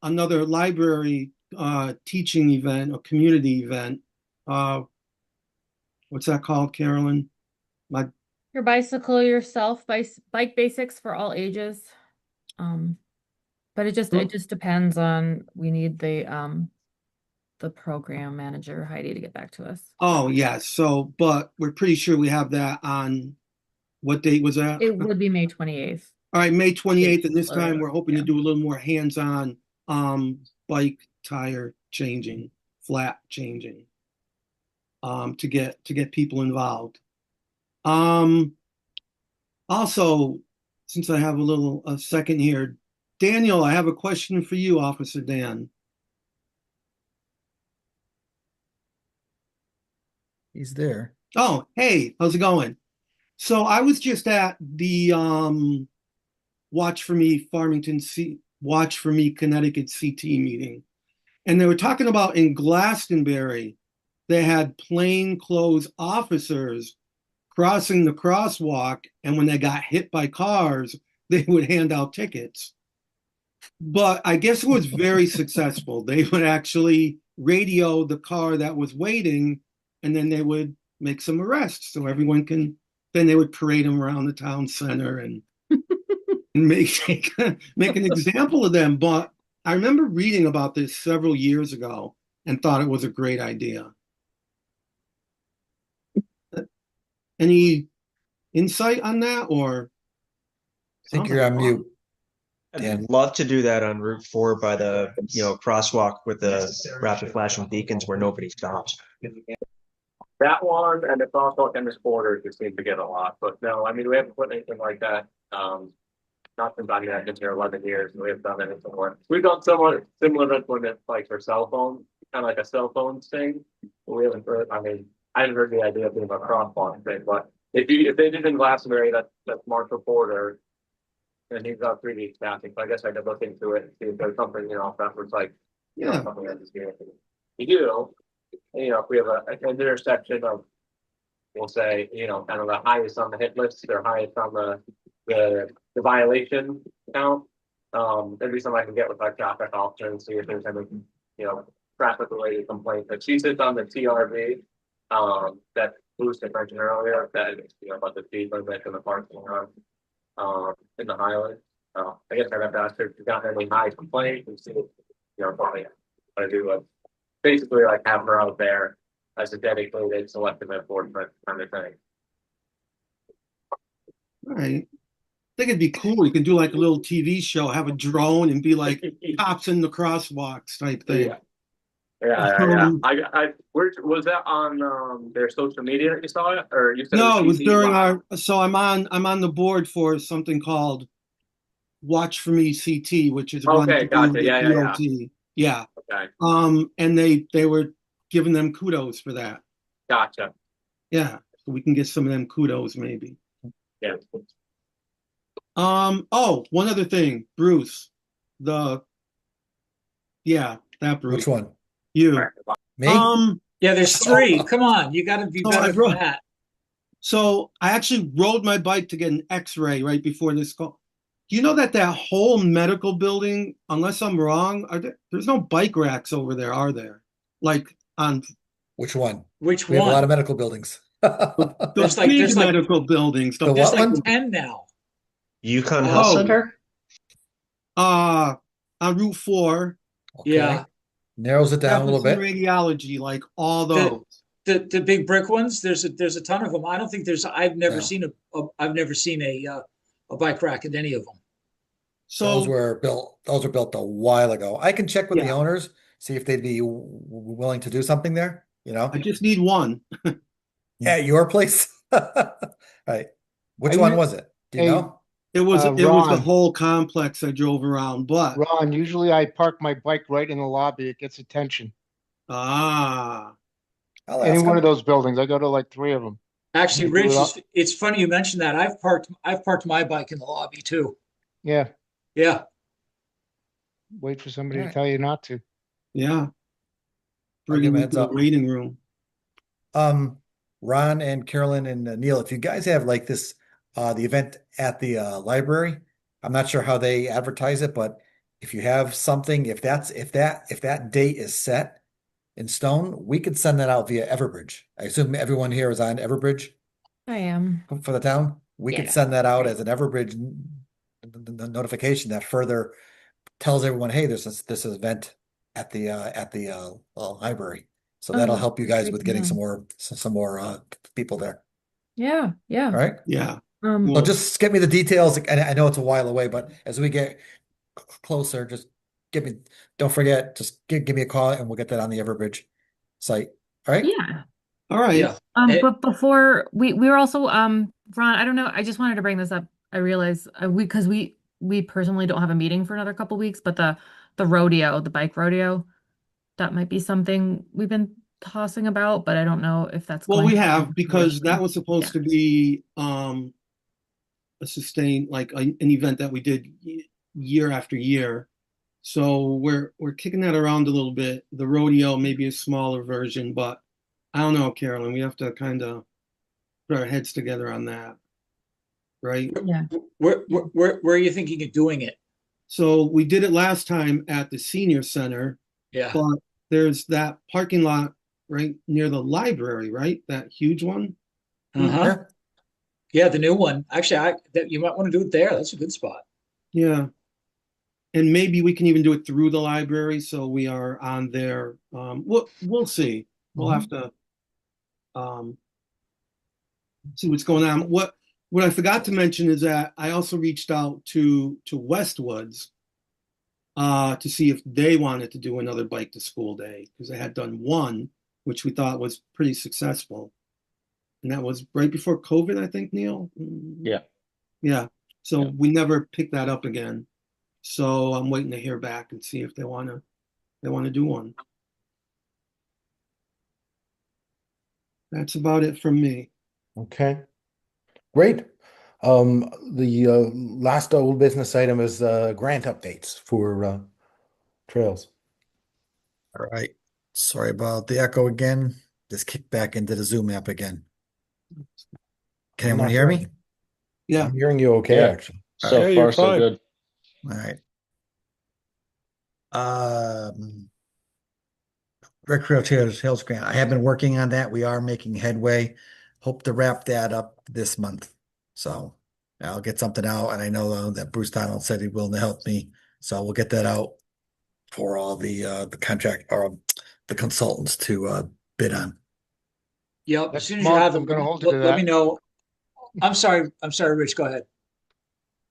another library teaching event, a community event. What's that called, Carolyn?
Your bicycle yourself, bike basics for all ages. But it just depends on, we need the program manager, Heidi, to get back to us.
Oh, yes. So, but we're pretty sure we have that on, what date was that?
It would be May 28th.
All right, May 28th, and this time we're hoping
Yeah.
to do a little more hands-on bike tire changing, flat changing, to get people involved. Also, since I have a second here, Daniel, I have a question for you, Officer Dan.
He's there.
Oh, hey, how's it going? So I was just at the Watch for Me Connecticut CT meeting, and they were talking about in Glastonbury, they had plainclothes officers crossing the crosswalk, and when they got hit by cars, they would hand out tickets. But I guess it was very successful. They would actually radio the car that was waiting, and then they would make some arrests, so everyone can. Then they would parade them around the town center and make an example of them. But I remember reading about this several years ago and thought it was a great idea. Any insight on that, or?
I think you're on mute.
I'd love to do that on Route 4 by the crosswalk with the rapid flashing beacons where nobody stops.
That one, and it's also in the borders, it seems to get a lot, but no, I mean, we haven't put anything like that. Not since I've been here 11 years, we haven't done anything more. We've done similar implements like for cell phones, kind of like a cell phone thing. But we haven't heard, I mean, I haven't heard the idea of doing a crosswalk thing, but if they did in Glastonbury, that's Marshall Porter, and he's got 3D staffing, so I guess I could look into it and see if there's something, that was like, something that just you do. If we have an intersection of, we'll say, kind of the highest on the hit list or highest on the violation count, there'd be something I can get with our traffic officer and see if there's any, traffic related complaints. But she sits on the TRV, that Bruce had mentioned earlier, that about the speed limit and the parking on in the highway. I guess I'd have to ask her if she's got any high complaints and see, probably what I do. Basically, like have her out there as a dedicated selective enforcement kind of thing.
All right. I think it'd be cool. You can do like a little TV show, have a drone and be like cops in the crosswalks type thing.
Yeah. Where was that on their social media that you saw it, or you said?
No, it was
TV
during
live?
So I'm on the board for something called Watch for Me CT, which is run
Okay,
through
gotcha.
the
Yeah.
DOT. Yeah.
Okay,
And they were giving them kudos for that.
gotcha.
Yeah. So we can get some of them kudos maybe.
Yeah.
Oh, one other thing, Bruce. That Bruce.
Which one?
You.
Me?
Yeah, there's three. Come on, you gotta
I
do
wrote-
that.
So I actually rode my bike to get an X-ray right before this call. Do you know that whole medical building, unless I'm wrong, there's no bike racks over there, are there? Like on
Which one?
Which
We have a lot
one?
of medical buildings.
the
There's
big
like-
medical buildings.
The
There's
what
like
one?
10 now.
Yukon Health
Oh.
Center?
On Route 4,
Okay.
Yeah.
Narrows it down a little
Jefferson
bit.
Radiology, like all
The-
those.
The big brick ones, there's a ton of them. I don't think I've never
Yeah.
seen I've never seen a bike rack at any of them.
Those
So,
were built a while ago. I can check with the
Yeah.
owners, see if they'd be willing to do something there, you know?
I just need one.
At your place? Right. Which
Are
one
you-
was it? Do you
Hey,
know?
It was the
Ron.
whole complex I drove around, but
Ron, usually I park my bike right in the lobby. It gets attention.
ah,
I'll
Any
ask
one
them.
of those buildings, I go to like 3 of them.
Actually,
You do it
Rich,
up.
it's funny you mentioned that. I've parked my bike in the lobby too.
Yeah,
Yeah.
wait for somebody to
Alright.
tell you not to.
yeah.
I'll
Bring
give
him
a
into
heads
the
up.
waiting room.
Ron and Carolyn and Neil, if you guys have like this, the event at the library, I'm not sure how they advertise it, but if you have something, if that date is set in stone, we could send that out via Everbridge. I assume everyone here is on Everbridge
I am.
for the town. We could
Yeah.
send that out as an Everbridge notification that further tells everyone, hey, there's this event at the library. So
Oh,
that'll
that's
help you guys
great
with
to
getting
know.
some more people there.
Yeah, yeah.
All right.
Yeah.
Um,
So
Well,
just get me the details. And I know it's a while away, but as we get closer, just don't forget, just give me a call and we'll get that on the Everbridge site. All right.
yeah.
all right.
Yeah. Eh,
But before we were also Ron, I don't know, I just wanted to bring this up. I realize because we personally don't have a meeting for another couple weeks, but the rodeo, the bike rodeo, that might be something we've been tossing about, but I don't know if that's
Well,
going
we
to come
have
to
because that
fruition.
was supposed
Yeah.
to be a sustained like an event that we did year after year. So we're kicking that around a little bit. The rodeo may be a smaller version, but I don't know, Carolyn. We have to kind of put our heads together on that, right?
Yeah.
Where are you thinking of doing it?
So we did it last time at the senior center,
Yeah.
but there's that parking lot right near the library, right? That huge one.
Uh-huh.
Yeah.
Yeah, the new one. Actually, that you might want to do it there. That's a good spot.
Yeah. And maybe we can even do it through the library, so we are on there. We'll see. We'll have to see what's going on. What I forgot to mention is that I also reached out to Westwoods to see if they wanted to do another bike to school day, because they had done one, which we thought was pretty successful. And that was right before COVID, I think, Neil.
Yeah.
Yeah. So
Yeah.
we never picked that up again. So I'm waiting to hear back and see if they want to do one. That's about it from me.
Okay, great. The last old business item is grant updates for trails.
All right. Sorry about the echo again. Just kick back into the Zoom app again. Can
I'm
anyone
not
hear
hearing
me?
you.
Yeah.
I'm hearing you okay,
Yeah.
actually.
So
Yeah, you're
far, so
fine.
good.
All right. Recreational Trails Grant. I have been working on that. We are making headway. Hope to wrap that up this month. So I'll get something out, and I know that Bruce Donald said he will help me. So we'll get that out for all the contract or the consultants to bid on.
Yep. As
Next
soon as you
month,
have them,
I'm gonna hold you to
let me
that.
know. I'm sorry, Rich. Go ahead.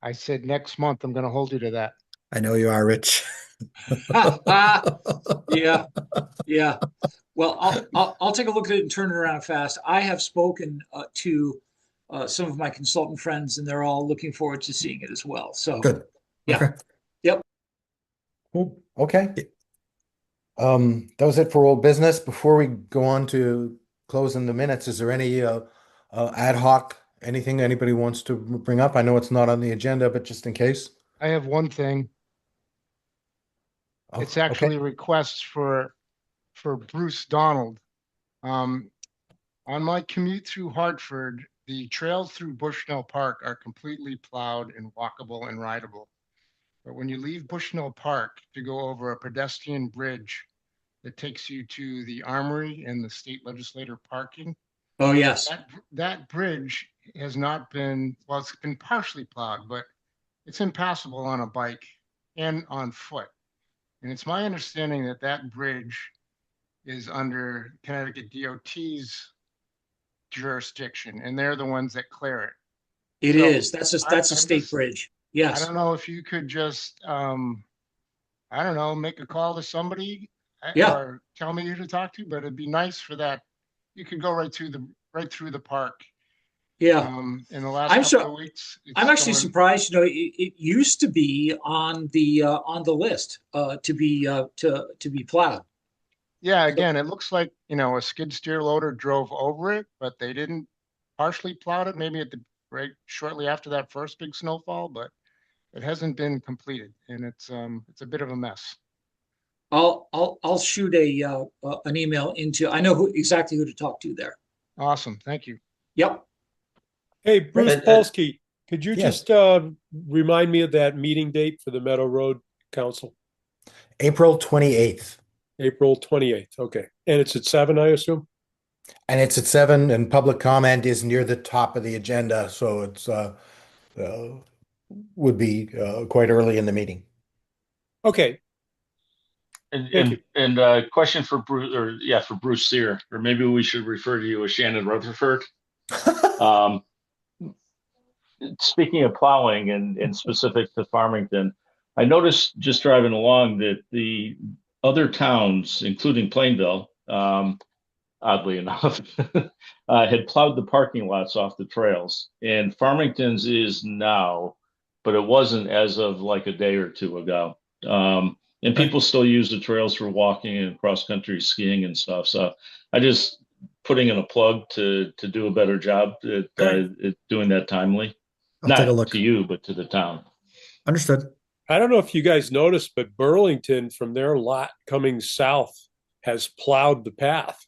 I said next month, I'm gonna hold you to that.
I know you are, Rich.
Yeah, yeah. Well, I'll take a look at it and turn it around fast. I have spoken to some of my consultant friends, and they're all looking forward to seeing it as well. So
Good.
Yeah.
Okay.
Yep.
Cool. Okay. That was it for old business. Before we go on to closing the minutes, is there any ad hoc, anything anybody wants to bring up? I know it's not on the agenda, but just in case.
I have one thing.
Oh,
It's
okay.
actually requests for Bruce Donald. On my commute through Hartford, the trails through Bushnell Park are completely plowed and walkable and rideable. But when you leave Bushnell Park to go over a pedestrian bridge that takes you to the Armory and the state legislator parking,
Oh, yes.
that bridge has not been, well, it's been partially plowed, but it's impassable on a bike and on foot. And it's my understanding that that bridge is under Connecticut DOT's jurisdiction, and they're the ones that clear it.
It
So,
is. That's a
I'm
state
just-
bridge.
I
Yes.
don't know if you could just, I don't know, make a call to somebody
Yeah.
or tell me who to talk to, but it'd be nice for that. You could go right through the park.
Yeah.
In the last
I'm
couple of weeks. it's
I'm actually
going-
surprised. You know, it used to be on the list to be plowed.
Yeah, again, it looks like, a skid steer loader drove over it, but they didn't partially plowed it, maybe right shortly after that first big snowfall, but it hasn't been completed and it's a bit of a mess.
I'll shoot an email into. I know exactly who to talk to there.
Awesome, thank you.
Yep.
Hey, Bruce
And-
Polsky, could you
Yes.
just remind me of that meeting date for the Meadow Road Council?
April 28th.
April 28th. Okay. And it's at 7, I assume?
And it's at 7, and public comment is near the top of the agenda, so it's would be quite early in the meeting.
Okay. Thank
And question for Bruce, for Bruce Sear, or maybe we should refer to you as Shannon Rutherford. Speaking of plowing and specific to Farmington, I noticed just driving along that the other towns, including Plainville, oddly enough, had plowed the parking lots off the trails. And Farmington's is now, but it wasn't as of like a day or two ago. And people still use the trails for walking and cross-country skiing and stuff. So I just putting in a plug to do a better job at doing that timely.
I'll take a
Not
look.
to you, but to the town.
Understood.
I don't know if you guys noticed, but Burlington from their lot coming south has plowed the path.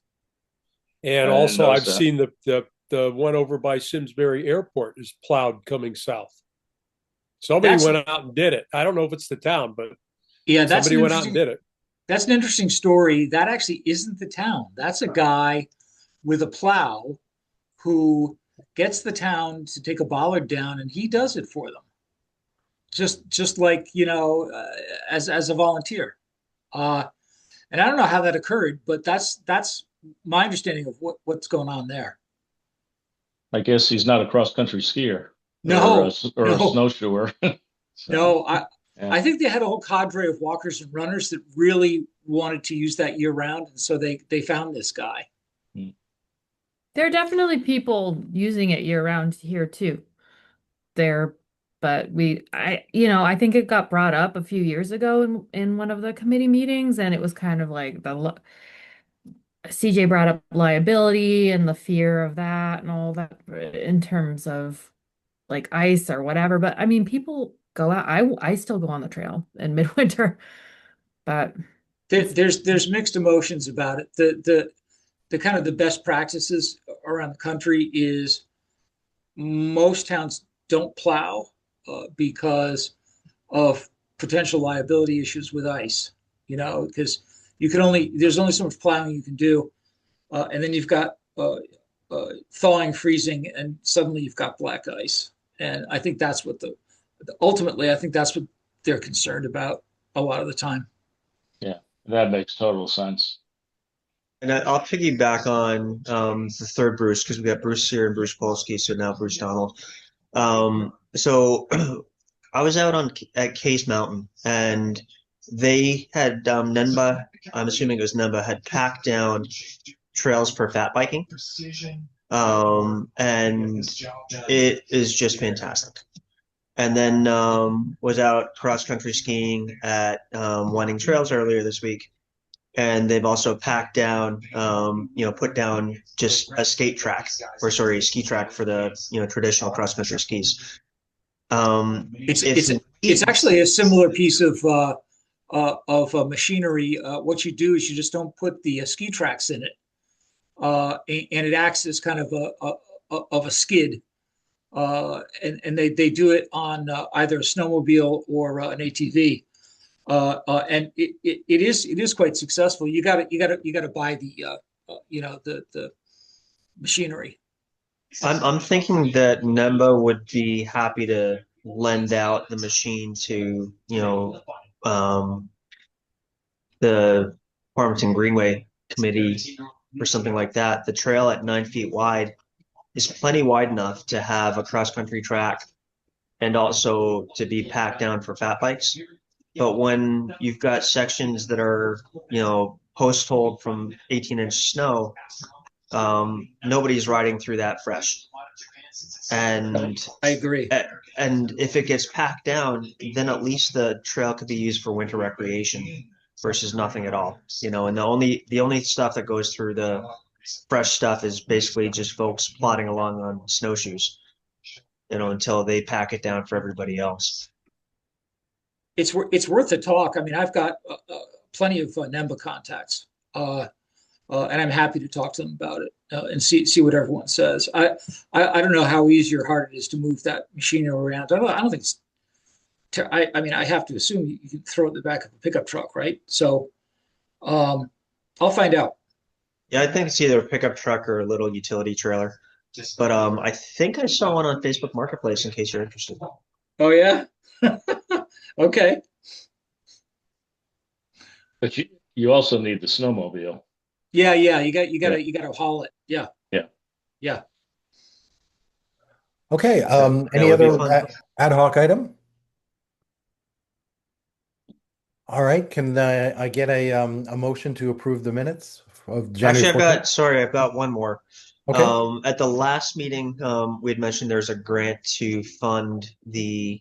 And
I didn't
also
notice
I've
that.
seen the one over by Simsbury Airport is plowed coming south. Somebody
That's-
went out and did it. I don't know if it's the town, but
Yeah, that's
somebody
an
went out and
interesting-
did it.
That's an interesting story. That actually isn't the town. That's a guy with a plow who gets the town to take a bollard down, and he does it for them. Just like, as a volunteer. And I don't know how that occurred, but that's my understanding of what's going on there.
I guess he's not a cross-country skier.
No,
or a
no.
snowshoer. So,
No,
yeah.
I think they had a whole cadre of walkers and runners that really wanted to use that year round, and so they found this guy.
There are definitely people using it year round here too. But I think it got brought up a few years ago in one of the committee meetings, and it was kind of like CJ brought up liability and the fear of that and all that in terms of like ice or whatever. But I mean, people go out. I still go on the trail in midwinter, but
There's mixed emotions about it. The kind of the best practices around the country is most towns don't plow because of potential liability issues with ice, because there's only so much plowing you can do. And then you've got thawing, freezing, and suddenly you've got black ice. And I think that's what ultimately, I think that's what they're concerned about a lot of the time.
Yeah, that makes total sense.
And I'll piggyback on the third Bruce, because we got Bruce here and Bruce Polsky, so now Bruce Donald. So I was out at Case Mountain, and they had NENBA, I'm assuming it was NENBA, had packed down trails for fat biking. And it is just fantastic. And then was out cross-country skiing at Winding Trails earlier this week. And they've also packed down, put down just a ski track for the, traditional cross-country skis.
It's actually a similar piece of machinery. What you do is you just don't put the ski tracks in it, and it acts as kind of a skid. And they do it on either a snowmobile or an ATV. And it is quite successful. You got to buy the machinery.
I'm thinking that NENBA would be happy to lend out the machine to, the Farmington Greenway Committee or something like that, the trail at 9 feet wide is plenty wide enough to have a cross-country track and also to be packed down for fat bikes. But when you've got sections that are, post hold from 18-inch snow, nobody's riding through that fresh. And
I agree.
And if it gets packed down, then at least the trail could be used for winter recreation versus nothing at all. And the only stuff that goes through the fresh stuff is basically just folks plodding along on snowshoes, until they pack it down for everybody else.
It's worth a talk. I mean, I've got plenty of NEMBA contacts, and I'm happy to talk to them about it and see what everyone says. I don't know how easy or hard it is to move that machinery around. I don't think it's. I mean, I have to assume you can throw it in the back of a pickup truck, right? So, I'll find out.
Yeah, I think it's either a pickup truck or a little utility trailer. But I think I saw one on Facebook Marketplace in case you're interested.
Oh yeah. Okay.
But you also need the snowmobile.
Yeah. You gotta haul it. Yeah.
Yeah.
Yeah.
Okay,
That
any
would be
other
fun.
ad hoc item? All right, can I get a motion to approve the minutes of January
Actually,
14th?
I've got one more.
Okay.
At the last meeting, we had mentioned there's a grant to fund the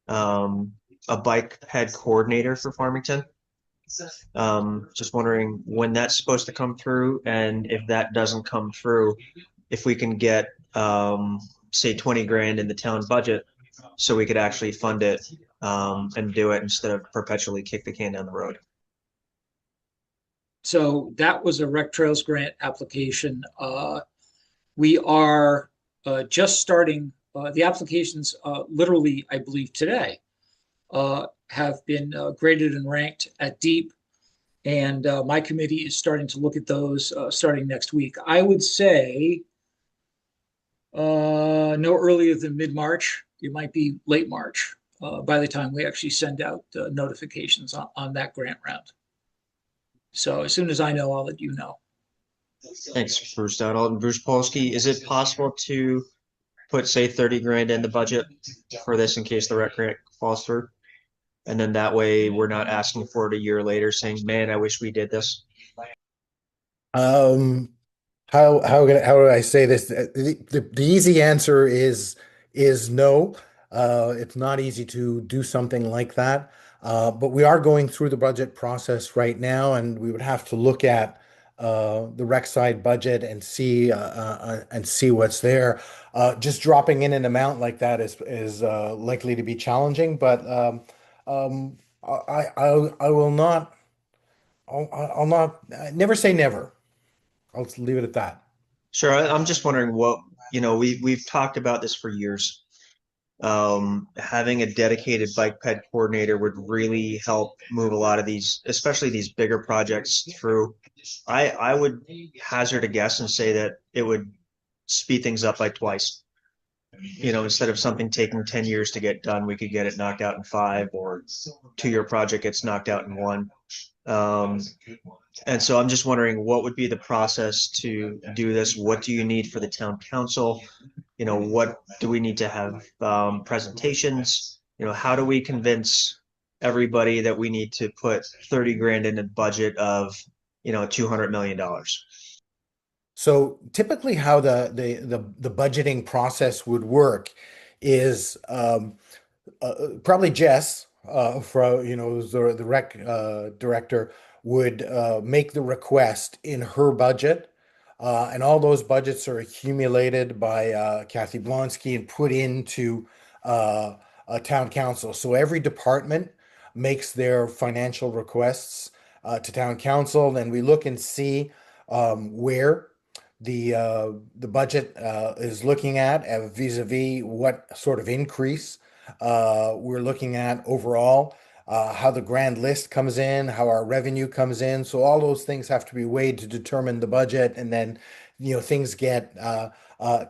a bike ped coordinator for Farmington. Just wondering when that's supposed to come through, and if that doesn't come through, if we can get say 20 grand in the town budget so we could actually fund it and do it instead of perpetually kick the can down the road.
So that was a Rec Trails grant application. We are just starting the applications literally, I believe today, have been graded and ranked at deep. And my committee is starting to look at those starting next week. I would say no earlier than mid-March. It might be late March by the time we actually send out notifications on that grant round. So as soon as I know, I'll let you know.
Thanks, Bruce Donald and Bruce Polsky. Is it possible to put, say, 30 grand in the budget for this in case the rec grant falls through? And then that way we're not asking for it a year later saying, man, I wish we did this.
How do I say this? The easy answer is no. It's not easy to do something like that. But we are going through the budget process right now, and we would have to look at the rec side budget and see what's there. Just dropping in an amount like that is likely to be challenging, but I will not. I'll not never say never. I'll just leave it at that.
Sure. I'm just wondering what, we've talked about this for years. Having a dedicated bike ped coordinator would really help move a lot of these, especially these bigger projects through. I would hazard a guess and say that it would speed things up by twice. Instead of something taking 10 years to get done, we could get it knocked out in 5, or 2-year project gets knocked out in 1. And so I'm just wondering what would be the process to do this? What do you need for the town council? What do we need to have presentations? How do we convince everybody that we need to put 30 grand in a budget of, $200 million?
So typically how the budgeting process would work is probably Jess who's the rec director would make the request in her budget, and all those budgets are accumulated by Kathy Blonsky and put into a town council. So every department makes their financial requests to town council, and we look and see where the budget is looking at vis-a-vis what sort of increase we're looking at overall, how the grand list comes in, how our revenue comes in. So all those things have to be weighed to determine the budget, and then things get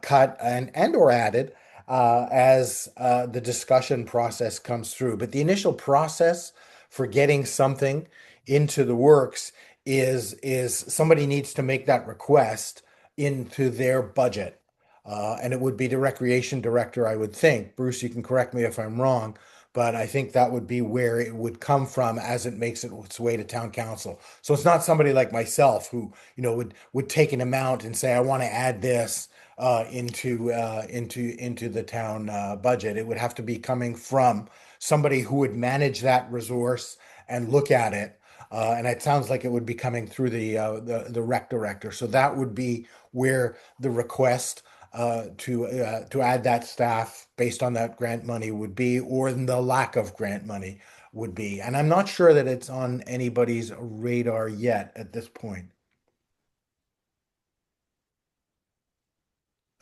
cut and or added as the discussion process comes through. But the initial process for getting something into the works is somebody needs to make that request into their budget. And it would be the recreation director, I would think. Bruce, you can correct me if I'm wrong, but I think that would be where it would come from as it makes its way to town council. So it's not somebody like myself who, would take an amount and say, I want to add this into the town budget. It would have to be coming from somebody who would manage that resource and look at it. And it sounds like it would be coming through the rec director. So that would be where the request to add that staff based on that grant money would be, or the lack of grant money would be. And I'm not sure that it's on anybody's radar yet at this point.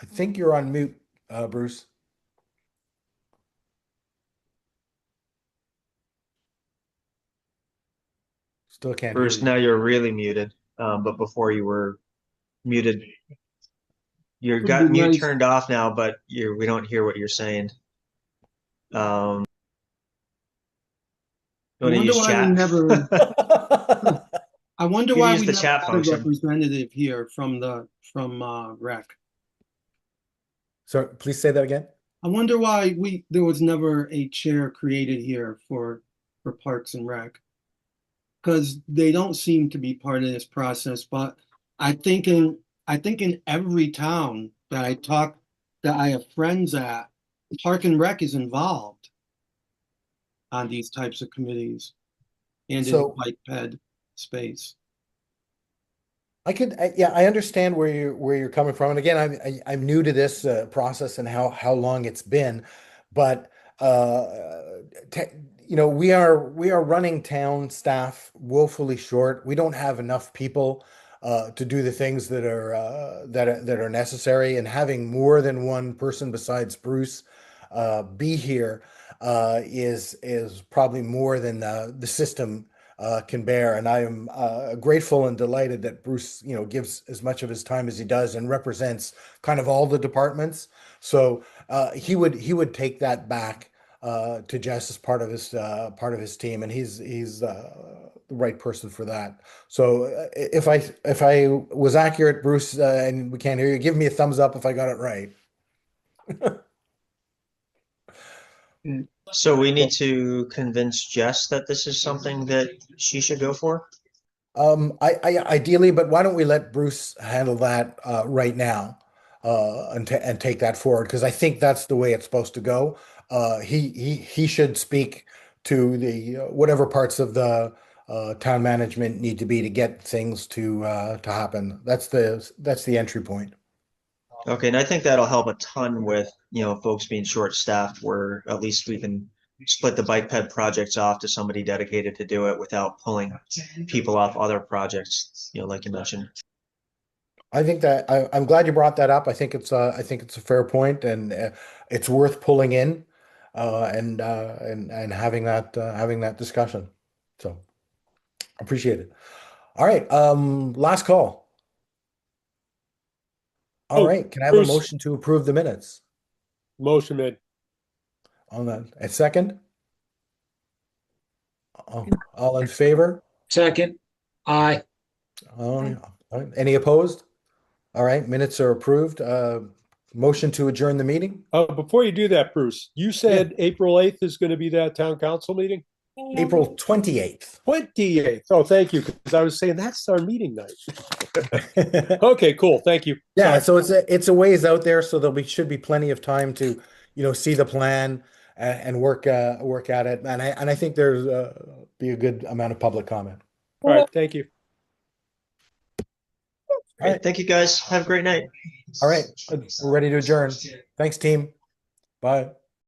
I think you're on mute, Bruce. Still can't hear
Bruce,
you.
now you're really muted. But before you were muted. You
Would
got
be
mute
nice.
turned off now, but we don't hear what you're saying. You
I
want to
wonder
use
why we
chat?
never. I wonder
You can
why
use
we
the
never
chat
had a
function.
representative here from rec.
So please say that again.
I wonder why there was never a chair created here for Parks and Rec. Because they don't seem to be part of this process, but I think in every town that I have friends at, Park and Rec is involved on these types of committees and in
So-
bike ped space.
I understand where you're coming from, and again, I'm new to this process and how long it's been, but we are running town staff woefully short. We don't have enough people to do the things that are necessary, and having more than one person besides Bruce be here is probably more than the system can bear. And I am grateful and delighted that Bruce, gives as much of his time as he does and represents kind of all the departments. So he would take that back to Jess as part of his team, and he's the right person for that. So if I was accurate, Bruce, and we can't hear you, give me a thumbs up if I got it right.
So we need to convince Jess that this is something that she should go for?
I ideally, but why don't we let Bruce handle that right now and take that forward? Because I think that's the way it's supposed to go. He should speak to the whatever parts of the town management need to be to get things to happen. That's the entry point.
Okay, and I think that'll help a ton with, folks being short-staffed, where at least we can split the bike ped projects off to somebody dedicated to do it without pulling people off other projects, like you mentioned.
I think that I'm glad you brought that up. I think it's a fair point, and it's worth pulling in and having that discussion. So appreciate it. All right, last call. All
Oh,
right, can I have
Bruce.
a motion to approve the minutes
Motion made.
on that? A second? All in favor?
Second, aye.
Any opposed? All right, minutes are approved. Motion to adjourn the meeting?
Before you do that, Bruce, you said April 8th is going to be that town council meeting?
April 28th.
28th. Oh, thank you. Because I was saying that's our meeting night. Okay, cool. Thank you.
Yeah,
Sorry.
so it's a ways out there, so should be plenty of time to, see the plan and work at it. And I think there's be a good amount of public comment.
All right. Thank you.
All right.
Thank you, guys. Have a great night.
All right, we're ready to adjourn. Thanks, team. Bye.